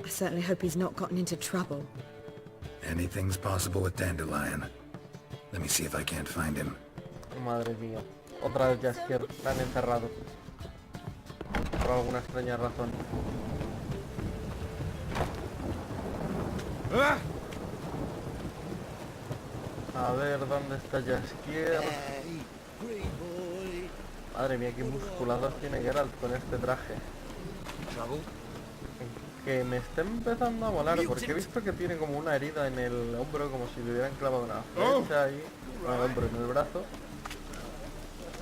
I certainly hope he's not gotten into trouble. Anything's possible with Dandelion. Let me see if I can't find him. Madre mía. Otra vez Jaskier. La han encerrado. Por alguna extraña razón. A ver, ¿dónde está Jaskier? Madre mía, qué musculados tiene Geralt con este traje. Que me está empezando a molar, porque he visto que tiene como una herida en el hombro, como si le hubieran clavado una flecha ahí. No, en el hombro, en el brazo.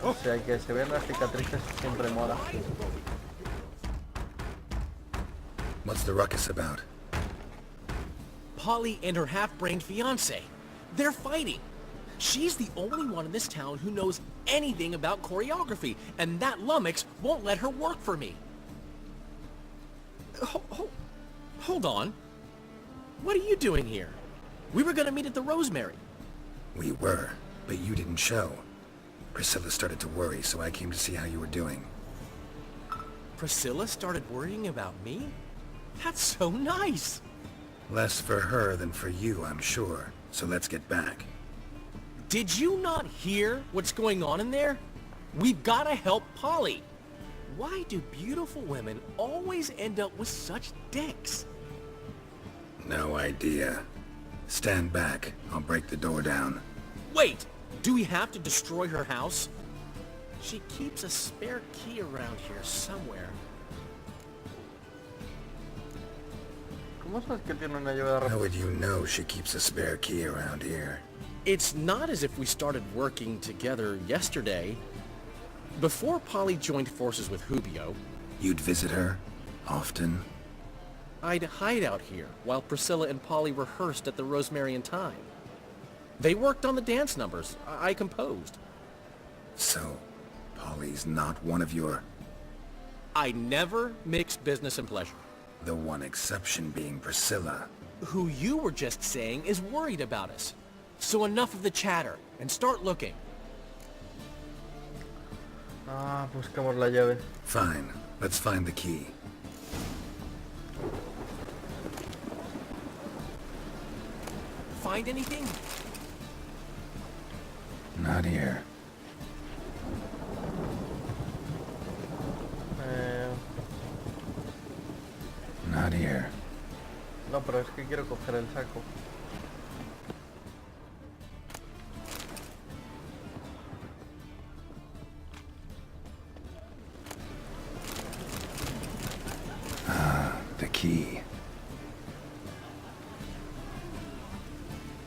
O sea, que se ven las cicatrices siempre mola. What's the ruckus about? Polly and her half-brained fiancé. They're fighting. She's the only one in this town who knows anything about choreography, and that lummox won't let her work for me. Hold on. What are you doing here? We were gonna meet at the Rosemary. We were, but you didn't show. Priscilla started to worry, so I came to see how you were doing. Priscilla started worrying about me? That's so nice! Less for her than for you, I'm sure. So let's get back. Did you not hear what's going on in there? We've got to help Polly. Why do beautiful women always end up with such dicks? No idea. Stand back. I'll break the door down. Wait! Do we have to destroy her house? She keeps a spare key around here somewhere. ¿Cómo sabes que tiene una llave de How would you know she keeps a spare key around here? It's not as if we started working together yesterday. Before Polly joined forces with Hubio, You'd visit her? Often? I'd hide out here while Priscilla and Polly rehearsed at the Rosemary and Thyme. They worked on the dance numbers I composed. So, Polly's not one of your... I never mix business and pleasure. The one exception being Priscilla. Who you were just saying is worried about us. So enough of the chatter, and start looking. Ah, buscamos la llave. Fine. Let's find the key. Find anything? Not here. Not here. No, pero es que quiero coger el saco. The key.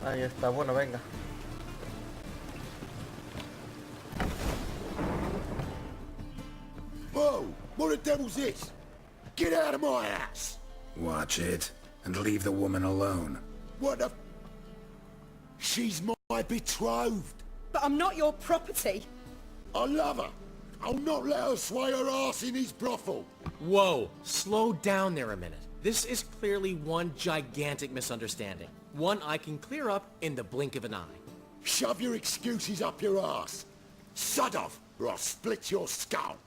Ahí está, bueno, venga. Whoa! What the devil's this? Get out of my house! Watch it, and leave the woman alone. What the... She's my betrothed. But I'm not your property. I love her. I'll not let her sway her ass in his brothel. Whoa, slow down there a minute. This is clearly one gigantic misunderstanding. One I can clear up in the blink of an eye. Shove your excuses up your ass. Sod off, or I'll split your skull.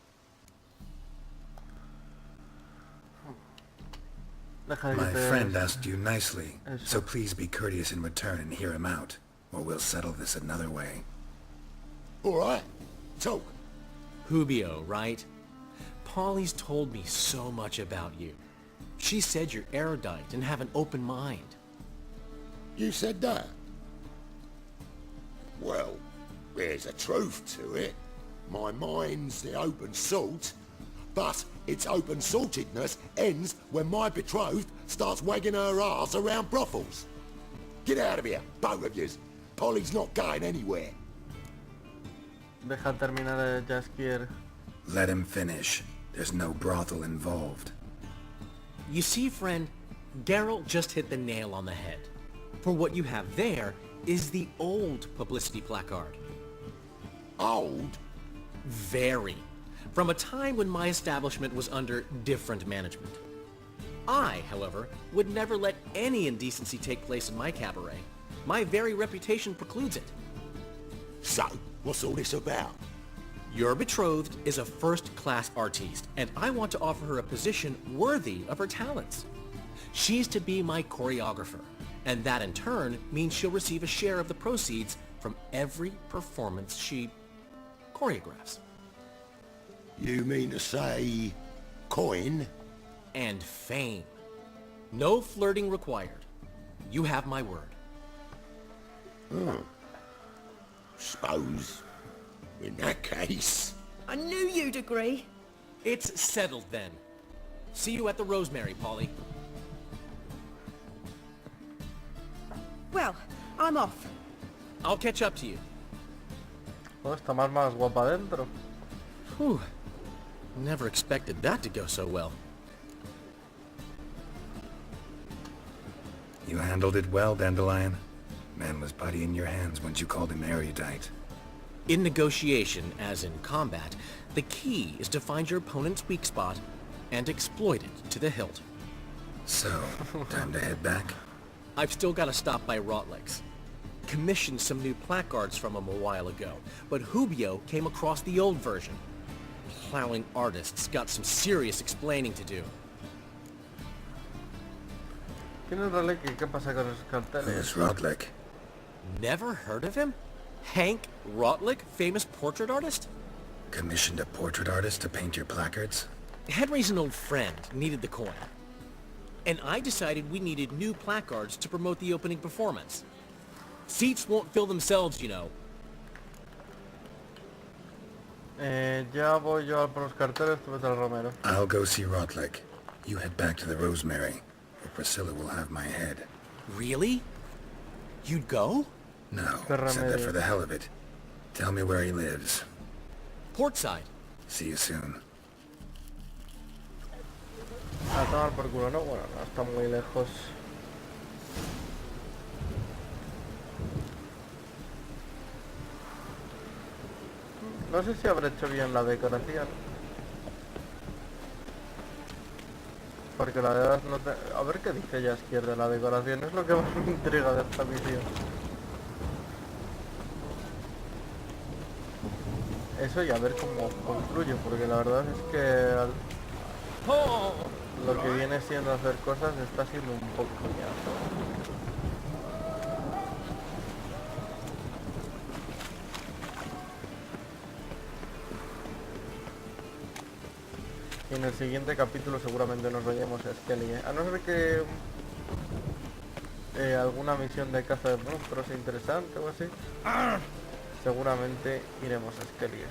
My friend asked you nicely, so please be courteous in return and hear him out, or we'll settle this another way. All right, talk. Hubio, right? Polly's told me so much about you. She said you're erudite and have an open mind. You said that? Well, there's a truth to it. My mind's the open salt, but its open saltedness ends when my betrothed starts wagging her ass around brothels. Get out of here, both of yous. Polly's not going anywhere. Deja terminar Jaskier. Let him finish. There's no brothel involved. You see, friend, Geralt just hit the nail on the head. For what you have there is the old publicity placard. Old? Very. From a time when my establishment was under different management. I, however, would never let any indecency take place in my cabaret. My very reputation precludes it. So, what's all this about? Your betrothed is a first-class artiste, and I want to offer her a position worthy of her talents. She's to be my choreographer, and that in turn means she'll receive a share of the proceeds from every performance she choreographs. You mean to say... coin? And fame. No flirting required. You have my word. Suppose... in that case... I knew you'd agree. It's settled then. See you at the Rosemary, Polly. Well, I'm off. I'll catch up to you. Oh, está más guapa dentro. Whew. Never expected that to go so well. You handled it well, Dandelion. Man was putty in your hands once you called him erudite. In negotiation, as in combat, the key is to find your opponent's weak spot and exploit it to the hilt. So, time to head back? I've still got to stop by Rotlegs. commissioned some new placards from him a while ago, but Hubio came across the old version. Plowing artists got some serious explaining to do. ¿Quién es Rotlek y qué pasa con esos carteles? Where's Rotlek? Never heard of him? Hank Rotlek, famous portrait artist? Commissioned a portrait artist to paint your placards? Henry's an old friend, needed the coin. And I decided we needed new placards to promote the opening performance. Seats won't fill themselves, you know. Ya voy yo a por los carteles, tú vete al Romero. I'll go see Rotlek. You head back to the Rosemary, or Priscilla will have my head. Really? You'd go? No, said that for the hell of it. Tell me where he lives. Portside. See you soon. A tomar por culo, ¿no? Bueno, no está muy lejos. No sé si habré hecho bien la decoración. Porque la verdad no te... A ver qué dice ya izquierda. La decoración es lo que más me intriga de esta misión. Eso y a ver cómo concluye, porque la verdad es que lo que viene siendo hacer cosas está siendo un poco coñazo. Y en el siguiente capítulo seguramente nos vayamos a Skelly, a no ser que alguna misión de caza de monstruos sea interesante o así. Seguramente iremos a Skelly.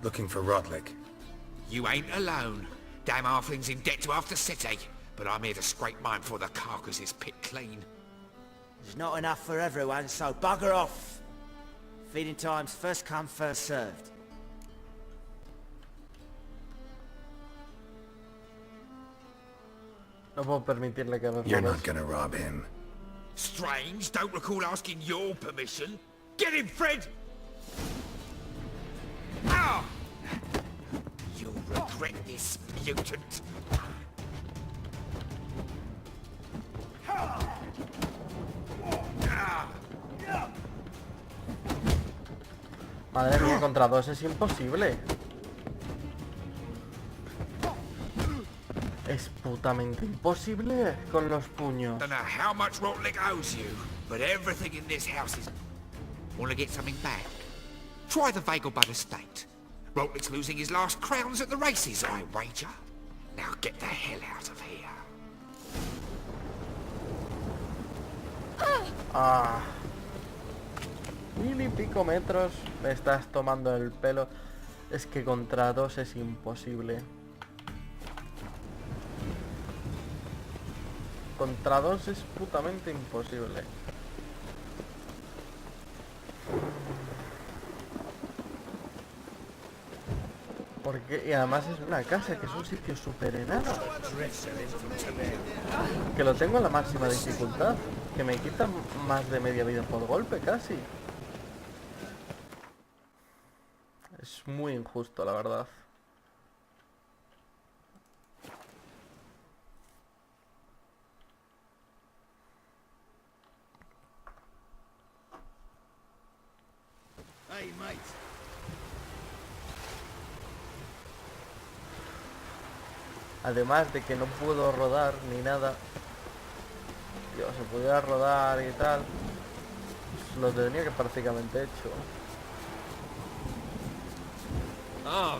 Looking for Rotlek. You ain't alone. Damn halfling's in debt to half the city, but I'm here to scrape mine before the carcass is picked clean. There's not enough for everyone, so bugger off. Feeding time's first come, first served. No puedo permitirle que me You're not gonna rob him. Strange, don't recall asking your permission. Get him, Fred! Ah! You'll regret this, mutant. Madre mía, contra dos es imposible. Es putamente imposible con los puños. Don't know how much Rotlek owes you, but everything in this house is... Want to get something back? Try the Vagelbud estate. Rotlek's losing his last crowns at the races, I wager. Now get the hell out of here. Ah. 1000 y pico metros. Me estás tomando el pelo. Es que contra dos es imposible. Contra dos es putamente imposible. Porque, y además es una casa, que es un sitio súper enano. Que lo tengo en la máxima dificultad. Que me quita más de media vida por golpe, casi. Es muy injusto, la verdad. Hey, mate. Además de que no puedo rodar ni nada. Dios, si pudiera rodar y tal, pues lo tenía que prácticamente hecho. Oh.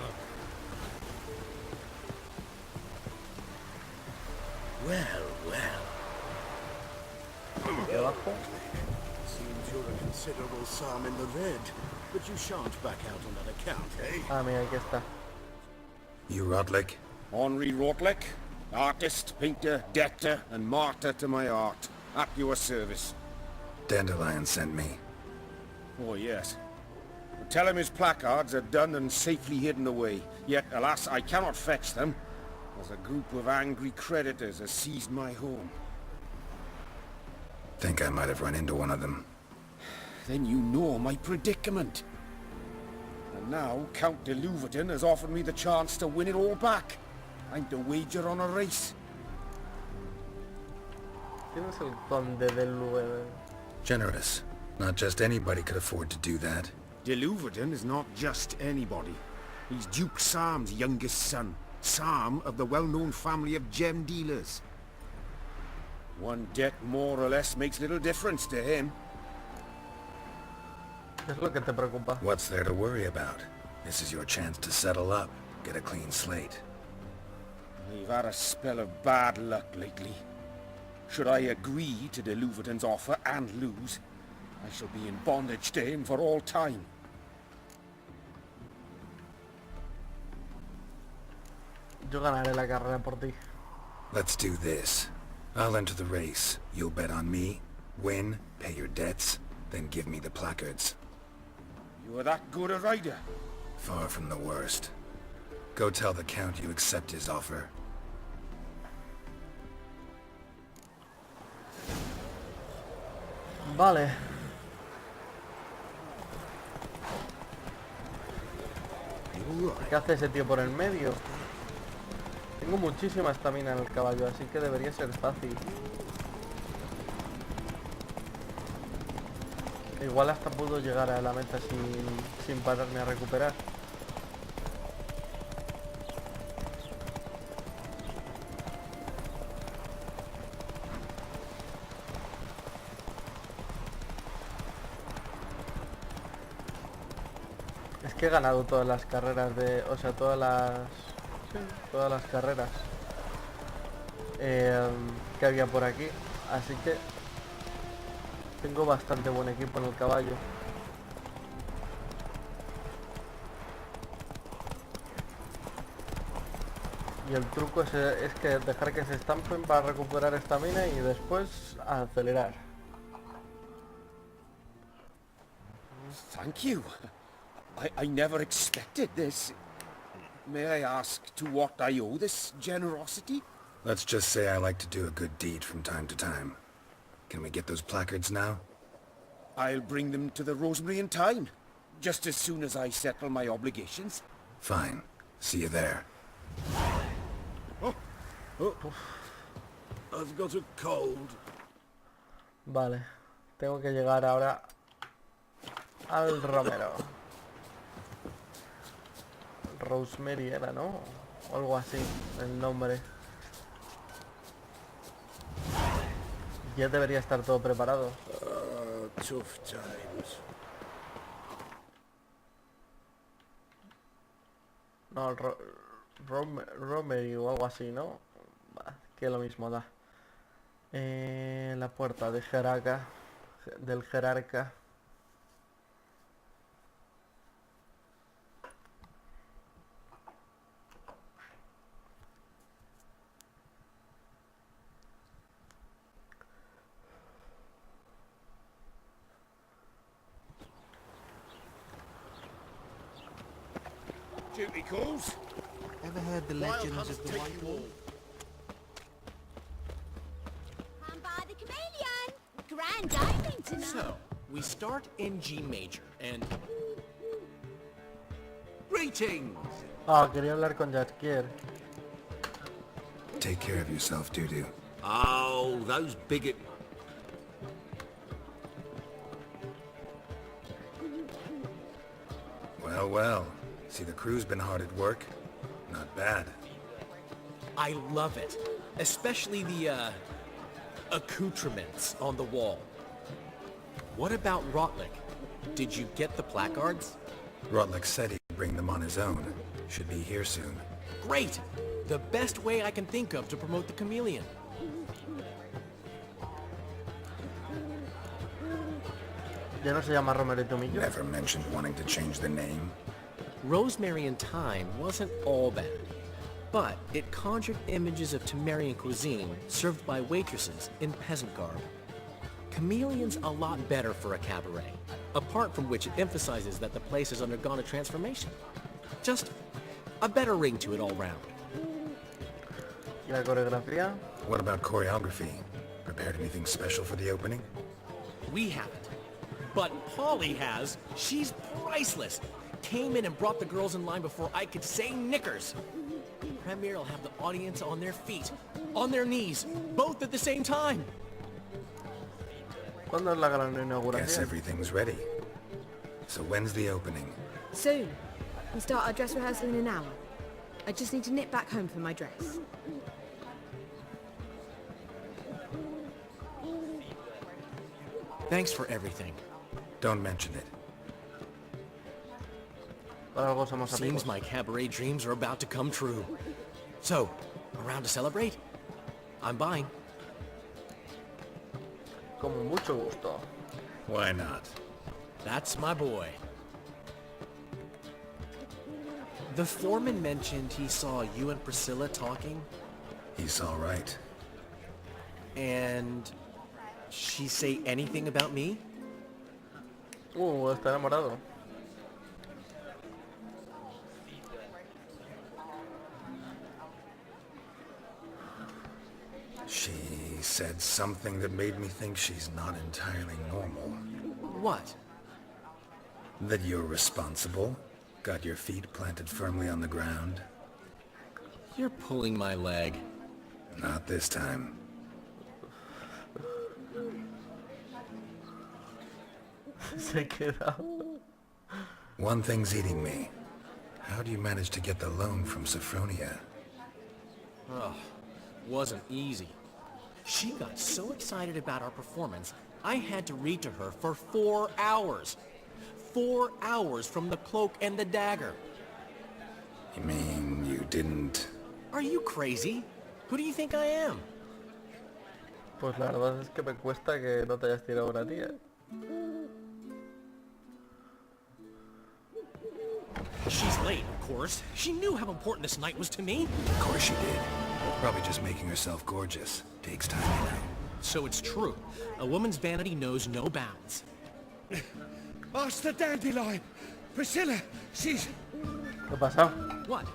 Well, well. ¿De abajo? Seems you're a considerable sum in the red, but you shan't back out on that account, eh? Ah, mira, aquí está. You Rotlek? Henri Rotlek, artist, painter, debtor, and martyr to my art. At your service. Dandelion sent me. Oh, yes. Tell him his placards are done and safely hidden away. Yet, alas, I cannot fetch them, as a group of angry creditors has seized my home. Think I might have run into one of them. then you know my predicament. And now Count de Louverton has offered me the chance to win it all back. I'm to wager on a race. ¿Quién es el conde de Louverton? Generous. Not just anybody could afford to do that. De Louverton is not just anybody. He's Duke Sam's youngest son. Sam of the well-known family of gem dealers. One debt more or less makes little difference to him. ¿Qué es lo que te preocupa? What's there to worry about? This is your chance to settle up, get a clean slate. I've had a spell of bad luck lately. Should I agree to de Louverton's offer and lose, I shall be in bondage to him for all time. Yo ganaré la carrera por ti. Let's do this. I'll enter the race. You'll bet on me, win, pay your debts, then give me the placards. You are that good a rider? Far from the worst. Go tell the Count you accept his offer. Vale. ¿Qué hace ese tío por el medio? Tengo muchísima estamina en el caballo, así que debería ser fácil. Igual hasta puedo llegar a la meta sin pararme a recuperar. Es que he ganado todas las carreras de... O sea, todas las carreras que había por aquí. Así que tengo bastante buen equipo en el caballo. Y el truco es que dejar que se estampen para recuperar estamina y después acelerar. Thank you. I never expected this. May I ask to what I owe this generosity? Let's just say I like to do a good deed from time to time. Can we get those placards now? I'll bring them to the Rosemary in time, just as soon as I settle my obligations. Fine. See you there. Oh, I've got a cold. Vale. Tengo que llegar ahora al Romero. Rosemary era, ¿no? O algo así, el nombre. Ya debería estar todo preparado. Tough times. No, Rosemary o algo así, ¿no? Bah, que lo mismo da. La puerta de del jerarca. Duty calls. Ever heard the legends of the White Wall? Come by the chameleon. Grand opening tonight. So, we start in G major, and... Greetings! Ah, quería hablar con Jaskier. Take care of yourself, Dudu. Oh, those bigot... Well, well. See, the crew's been hard at work. Not bad. I love it. Especially the, accoutrements on the wall. What about Rotlick? Did you get the placards? Rotlick said he'd bring them on his own. Should be here soon. Great! The best way I can think of to promote the chameleon. ¿Ya no se llama Romero y Tomillo? Never mentioned wanting to change the name. Rosemary in Time wasn't all bad, but it conjured images of Temerian cuisine served by waitresses in peasant garb. Chameleon's a lot better for a cabaret, apart from which it emphasizes that the place has undergone a transformation. Just a better ring to it all round. ¿Y la coreografía? What about choreography? Prepared anything special for the opening? We haven't, But Polly has. She's priceless. Came in and brought the girls in line before I could say knickers. Premier will have the audience on their feet, on their knees, both at the same time. ¿Cuándo es la gran inauguración? Guess everything's ready. So when's the opening? Soon. We start our dress rehearsal in an hour. I just need to nip back home for my dress. Thanks for everything. Don't mention it. Seems my cabaret dreams are about to come true. So, around to celebrate? I'm buying. Con mucho gusto. Why not? That's my boy. The foreman mentioned he saw you and Priscilla talking. He's all right. And she say anything about me? Está enamorado. She said something that made me think she's not entirely normal. What? That you're responsible, got your feet planted firmly on the ground. You're pulling my leg. Not this time. Se queda. One thing's eating me. How do you manage to get the loan from Sophronia? Oh, wasn't easy. She got so excited about our performance, I had to read to her for 4 hours. 4 hours from the Cloak and the Dagger. You mean you didn't... Are you crazy? Who do you think I am? Pues la verdad es que me cuesta que no te hayas tirado una tía. She's late, of course. She knew how important this night was to me. Of course she did. Probably just making herself gorgeous. Takes time, you know. So it's true. A woman's vanity knows no bounds. Ask the dandelion. Priscilla, she's... ¿Qué pasa? What?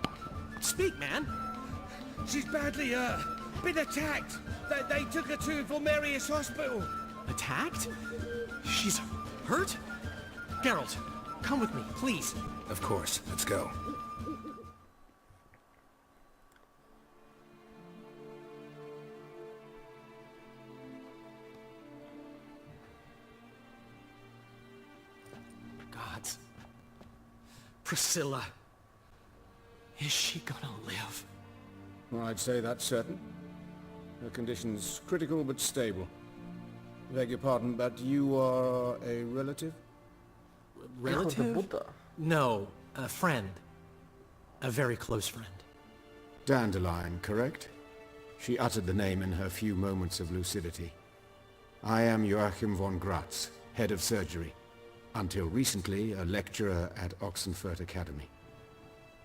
Speak, man. She's badly, been attacked. They took her to Vulmerius Hospital. Attacked? She's hurt? Geralt, come with me, please. Of course. Let's go. Gods. Priscilla. Is she gonna live? Well, I'd say that's certain. Her condition's critical but stable. Beg your pardon, but you are a relative? Relative? No, a friend. A very close friend. Dandelion, correct? She uttered the name in her few moments of lucidity. I am Joachim von Gratz, head of surgery. Until recently, a lecturer at Oxenfurt Academy.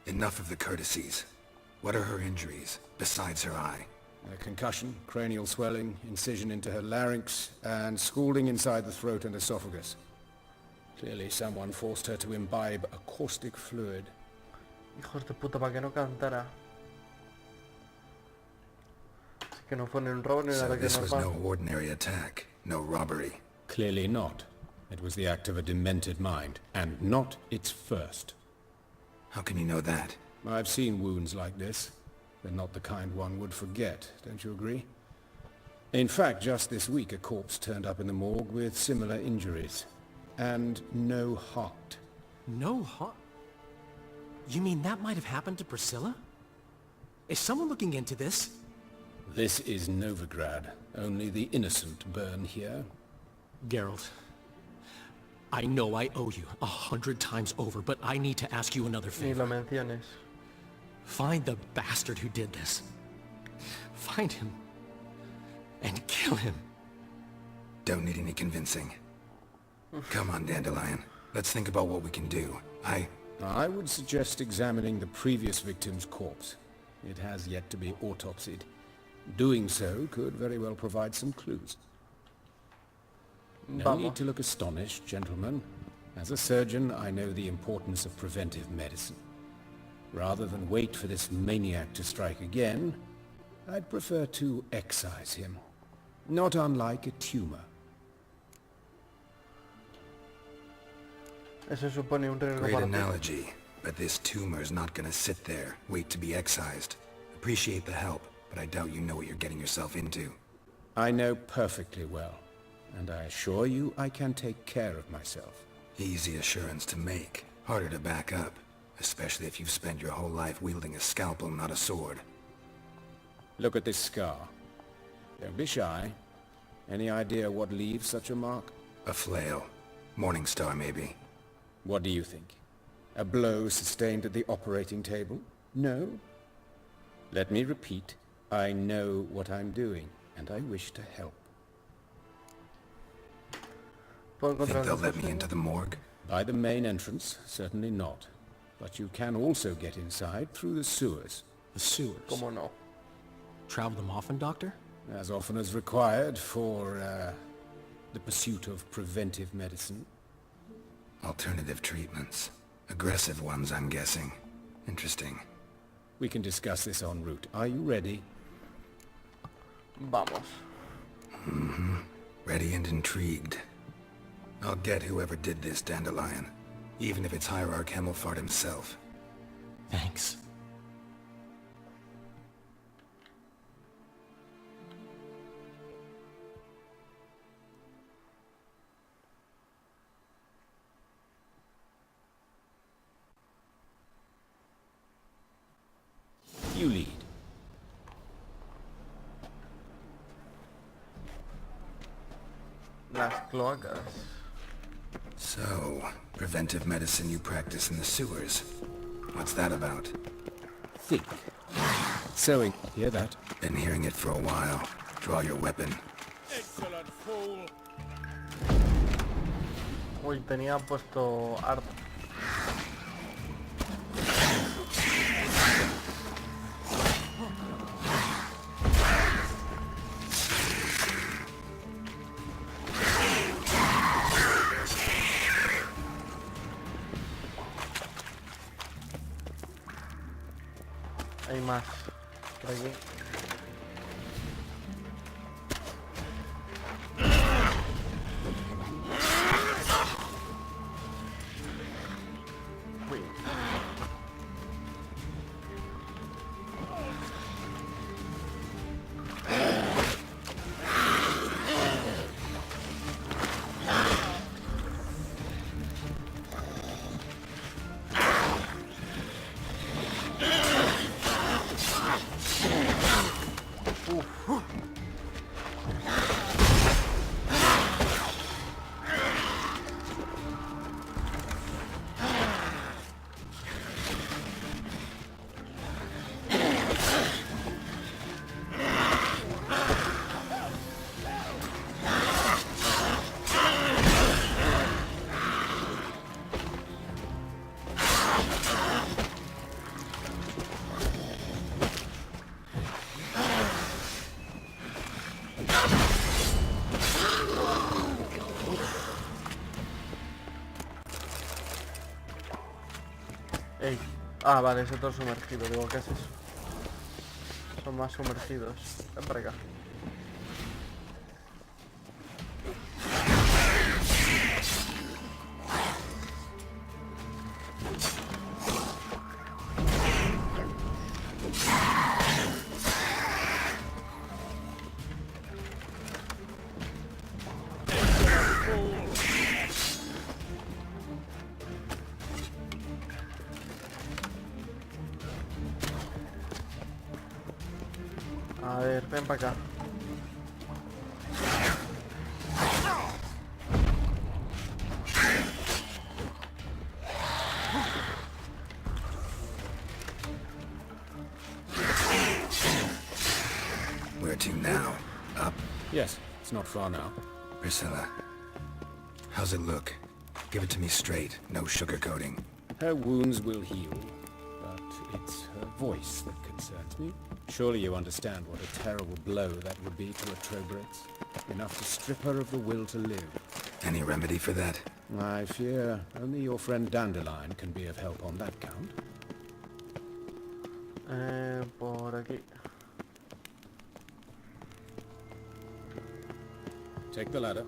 Enough of the courtesies. What are her injuries, besides her eye? A concussion, cranial swelling, incision into her larynx, and scalding inside the throat and esophagus. Clearly someone forced her to imbibe a caustic fluid. Hijos de puta, para que no cantara. Es que no fue ni un robo ni So nada que this was no normal. ordinary attack, no robbery. Clearly not. It was the act of a demented mind, and not its first. How can you know that? I've seen wounds like this. They're not the kind one would forget, don't you agree? In fact, just this week a corpse turned up in the morgue with similar injuries. And no heart. No heart? You mean that might have happened to Priscilla? Is someone looking into this? This is Novigrad. Only the innocent burn here. Geralt, I know I owe you 100 times over, but I need to ask you another Ni favor. lo menciones. Find the bastard who did this. Find him. And kill him. Don't need any convincing. Come on, Dandelion. Let's think about what we can do. I would suggest examining the previous victim's corpse. It has yet to be autopsied. Doing so could very well provide some clues. No need to look astonished, gentlemen. As a surgeon, I know the importance of preventive medicine. Rather than wait for this maniac to strike again, I'd prefer to excise him. Not unlike a tumor. Eso supone un riesgo Great para ti. analogy, but this tumor's not gonna sit there, wait to be excised. Appreciate the help, but I doubt you know what you're getting yourself into. I know perfectly well, and I assure you I can take care of myself. Easy assurance to make, harder to back up, especially if you've spent your whole life wielding a scalpel, not a sword. Look at this scar. Don't be shy. Any idea what leaves such a mark? A flail. Morning star, maybe. What do you think? A blow sustained at the operating table? No? Let me repeat. I know what I'm doing, and I wish to help. Think they'll let me into the morgue? By the main entrance, certainly not. But you can also get inside through the sewers. The sewers? ¿Cómo no? Travel them often, Doctor? As often as required for, the pursuit of preventive medicine. Alternative treatments. Aggressive ones, I'm guessing. Interesting. We can discuss this en route. Are you ready? Vamos. Mm-hmm. Ready and intrigued. I'll get whoever did this, Dandelion. Even if it's Hierarch Hemmelfart himself. Thanks. You lead. Las cloacas. So, preventive medicine you practice in the sewers. What's that about? Think. Sewing. Hear that? Been hearing it for a while. Draw your weapon. Excellent fool. Uy, tenía puesto art. Hay más por aquí. Uy. Ey. Ah, vale, es otro sumergido. Digo, ¿qué es eso? Son más sumergidos. Ven para acá. A ver, ven para acá. Where to now? Up? Yes, it's not far now. Priscilla. How's it look? Give it to me straight, no sugarcoating. Her wounds will heal, but it's her voice that concerns me. Surely you understand what a terrible blow that would be to a Trobrex. Enough to strip her of the will to live. Any remedy for that? I fear only your friend Dandelion can be of help on that count. Por aquí. Take the ladder.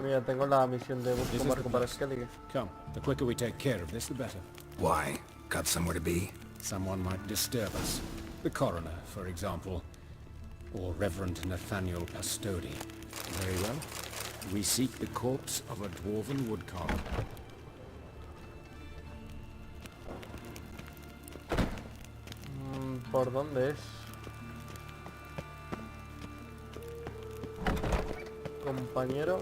Mira, tengo la misión de This is buscar the barco para place. Skellige. Come, the quicker we take care of this, the better. Why? Got somewhere to be? Someone might disturb us. The coroner, for example. Or Reverend Nathaniel Pastodi. Very well. We seek the corpse of a dwarven woodcarver. ¿Por dónde es? Compañero.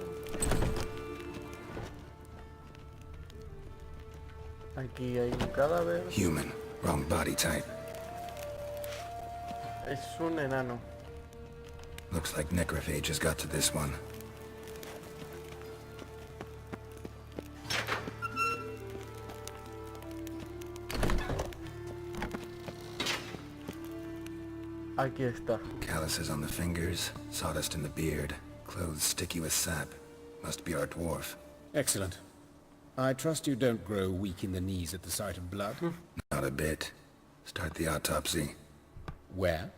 Aquí hay un cadáver. Human. Wrong body type. Es un enano. Looks like necrophages got to this one. Aquí está. Calluses on the fingers, sawdust in the beard, clothes sticky with sap. Must be our dwarf. Excellent. I trust you don't grow weak in the knees at the sight of blood. Not a bit. Start the autopsy. Where?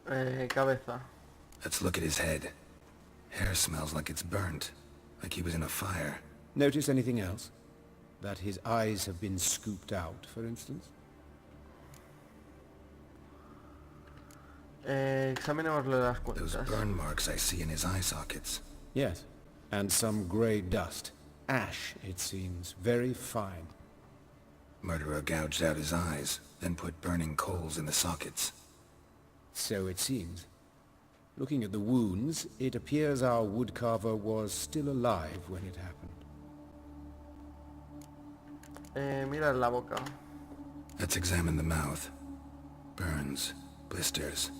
Cabeza. Let's look at his head. Hair smells like it's burnt, like he was in a fire. Notice anything else? That his eyes have been scooped out, for instance? Examinémosle las Those cuentas. burn marks I see in his eye sockets. Yes. And some grey dust. Ash, it seems. Very fine. Murderer gouged out his eyes, then put burning coals in the sockets. So it seems. Looking at the wounds, it appears our woodcarver was still alive when it happened. Mira la boca. Let's examine the mouth. Burns, blisters.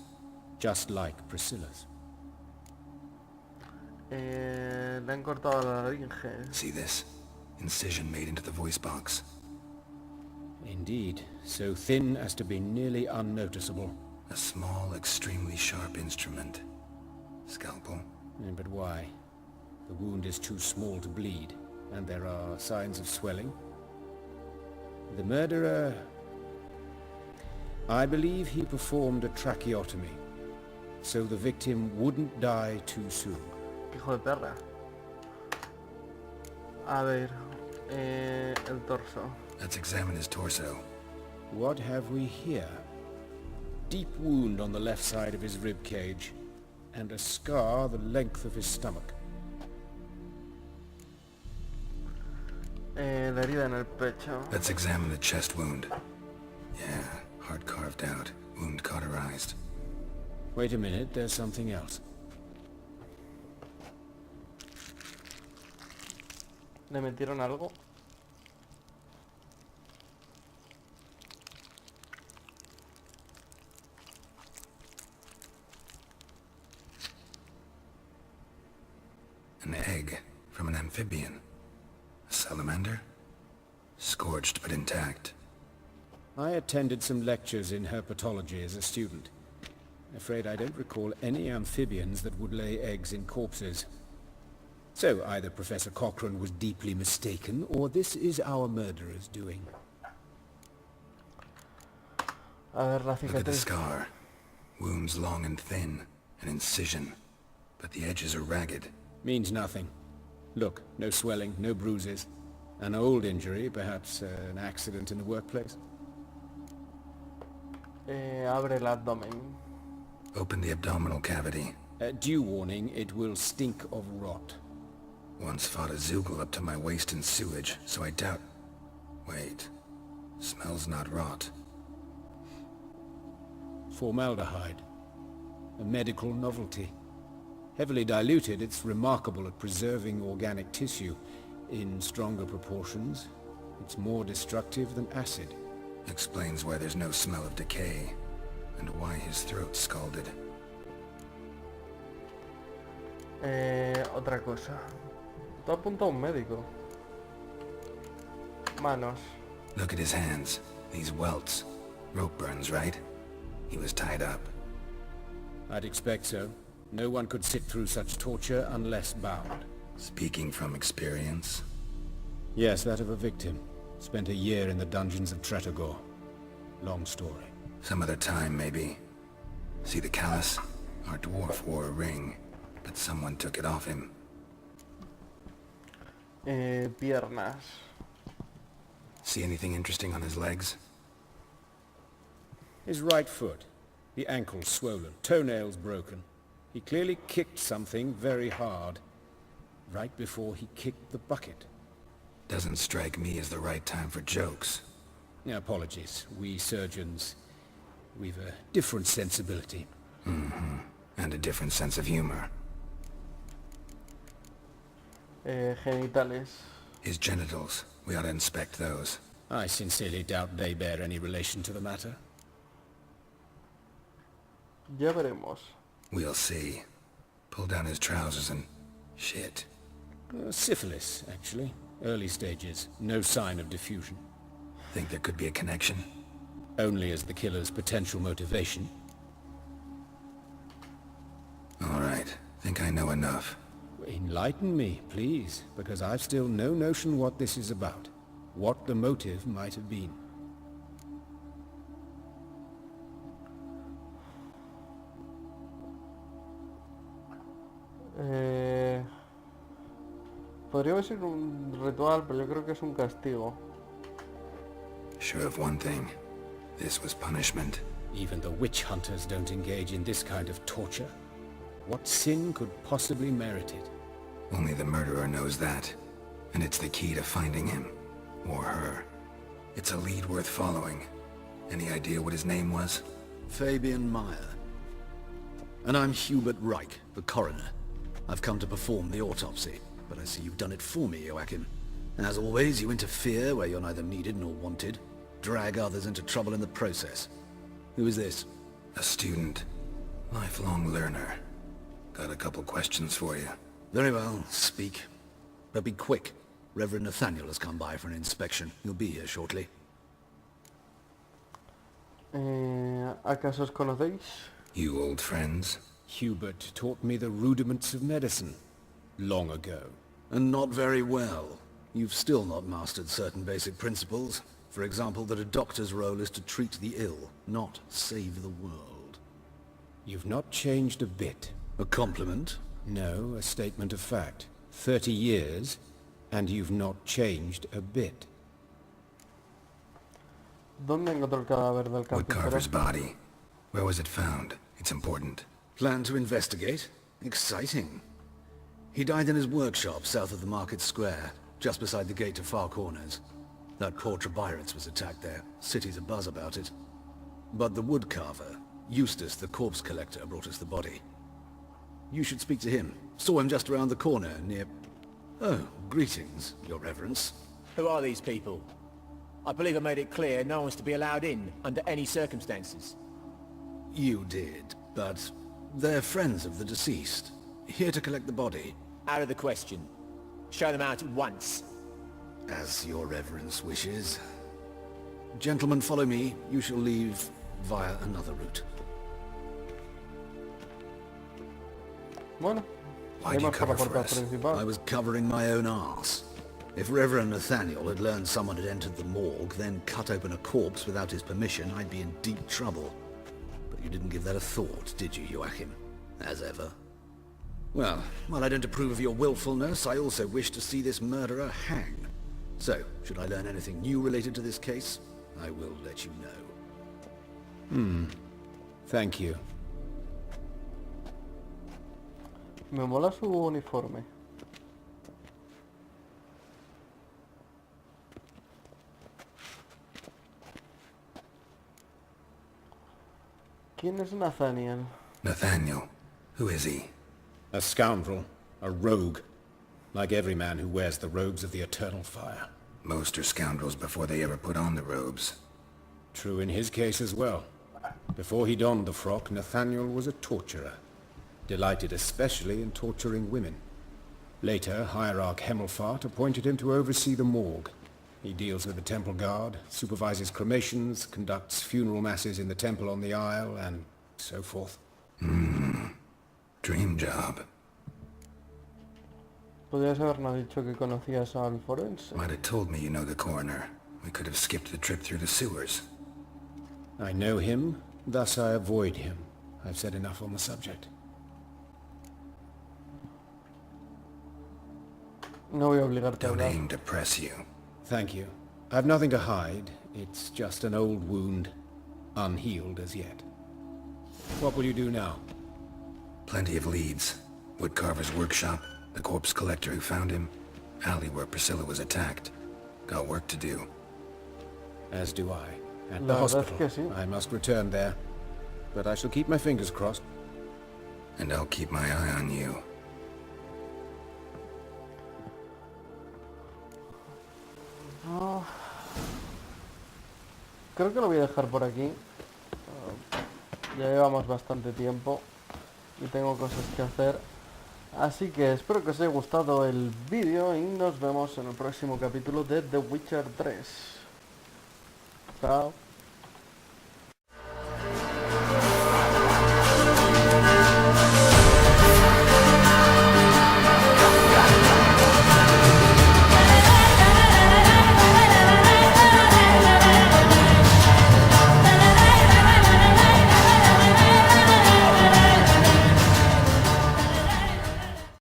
Just like Priscilla's. Le han cortado la laringe. See this? Incision made into the voice box. Indeed, so thin as to be nearly unnoticeable. A small, extremely sharp instrument. Scalpel. But why? The wound is too small to bleed, and there are signs of swelling. The murderer... I believe he performed a tracheotomy, so the victim wouldn't die too soon. Hijo de perra. A ver, el torso. Let's examine his torso. What have we here? Deep wound on the left side of his rib cage, and a scar the length of his stomach. La herida en el pecho. Let's examine the chest wound. Yeah, heart carved out, wound cauterized. Wait a minute, there's something else. ¿Le metieron algo? An egg from an amphibian. A salamander? Scorched but intact. I attended some lectures in herpetology as a student. Afraid I don't recall any amphibians that would lay eggs in corpses. So either Professor Cochrane was deeply mistaken, or this is our murderer's doing. Look at the scar. Wounds long and thin. An incision. But the edges are ragged. Means nothing. Look, no swelling, no bruises. An old injury, perhaps an accident in the workplace. Abre el abdomen. Open the abdominal cavity. Due warning, it will stink of rot. Once fought a Zoogle up to my waist in sewage, so I doubt... Wait. Smells not rot. Formaldehyde. A medical novelty. Heavily diluted, it's remarkable at preserving organic tissue. In stronger proportions, it's more destructive than acid. Explains why there's no smell of decay, and why his throat's scalded. Otra cosa. Tú apunta a un médico. Manos. Look at his hands. These welts. Rope burns, right? He was tied up. I'd expect so. No one could sit through such torture unless bound. Speaking from experience? Yes, that of a victim. Spent a year in the dungeons of Tretogor. Long story. Some other time, maybe. See the callus? Our dwarf wore a ring, but someone took it off him. Piernas. See anything interesting on his legs? His right foot. The ankle swollen, toenails broken. He clearly kicked something very hard. Right before he kicked the bucket. Doesn't strike me as the right time for jokes. Apologies. We surgeons, we've a different sensibility. Mm-hmm. And a different sense of humor. Genitales. His genitals. We ought to inspect those. I sincerely doubt they bear any relation to the matter. Ya veremos. We'll see. Pull down his trousers and... shit. Syphilis, actually. Early stages. No sign of diffusion. Think there could be a connection? Only as the killer's potential motivation. All right. Think I know enough. Enlighten me, please, because I've still no notion what this is about. What the motive might have been. Podría ser un ritual, pero yo creo que es un castigo. Sure of one thing. This was punishment. Even the witch hunters don't engage in this kind of torture. What sin could possibly merit it? Only the murderer knows that. And it's the key to finding him. Or her. It's a lead worth following. Any idea what his name was? Fabian Meyer. And I'm Hubert Reich, the coroner. I've come to perform the autopsy, but I see you've done it for me, Joachim. As always, you interfere where you're neither needed nor wanted. Drag others into trouble in the process. Who is this? A student. Lifelong learner. Got a couple questions for you. Very well, speak. But be quick. Reverend Nathaniel has come by for an inspection. He'll be here shortly. ¿Acaso os conocéis? You old friends? Hubert taught me the rudiments of medicine. Long ago. And not very well. You've still not mastered certain basic principles. For example, that a doctor's role is to treat the ill, not save the world. You've not changed a bit. A compliment? No, a statement of fact. 30 years, and you've not changed a bit. ¿Dónde encontró el cadáver del What carpintero? Carver's body? Where was it found? It's important. Plan to investigate? Exciting. He died in his workshop south of the market square, just beside the gate to Far Corners. That poor Trebirates was attacked there. City's abuzz about it. But the woodcarver, Eustace the corpse collector, brought us the body. You should speak to him. Saw him just around the corner near... Oh, greetings, your reverence. Who are these people? I believe I made it clear no one's to be allowed in under any circumstances. You did, but they're friends of the deceased. Here to collect the body. Out of the question. Show them out at once. As your reverence wishes. Gentlemen, follow me. You shall leave via another route. Bueno, Why'd you cover for us? I was covering my own arse. If Reverend Nathaniel had learned someone had entered the morgue, then cut open a corpse without his permission, I'd be in deep trouble. But you didn't give that a thought, did you, Joachim? As ever. Well, while I don't approve of your willfulness, I also wish to see this murderer hang. So, should I learn anything new related to this case, I will let you know. Thank you. Me mola su uniforme. ¿Quién es Nathaniel? Nathaniel. Who is he? A scoundrel. A rogue. Like every man who wears the robes of the eternal fire. Most are scoundrels before they ever put on the robes. True in his case as well. Before he donned the frock, Nathaniel was a torturer. Delighted especially in torturing women. Later, Hierarch Hemmelfart appointed him to oversee the morgue. He deals with the temple guard, supervises cremations, conducts funeral masses in the temple on the Isle, and so forth. Dream job. Podrías habernos dicho que conocías al forense. Might have told me you know the coroner. We could have skipped the trip through the sewers. I know him, thus I avoid him. I've said enough on the subject. No voy a obligarte a Don't hablar. aim to press you. Thank you. I've nothing to hide. It's just an old wound, unhealed as yet. What will you do now? Plenty of leads. Woodcarver's workshop, the corpse collector who found him, alley where Priscilla was attacked. Got work to do. As do I. At La the verdad es hospital. que sí. I must return there. But I shall keep my fingers crossed. And I'll keep my eye on you. No. Creo que lo voy a dejar por aquí. Ya llevamos bastante tiempo y tengo cosas que hacer. Así que espero que os haya gustado el vídeo y nos vemos en el próximo capítulo de The Witcher 3. Chao.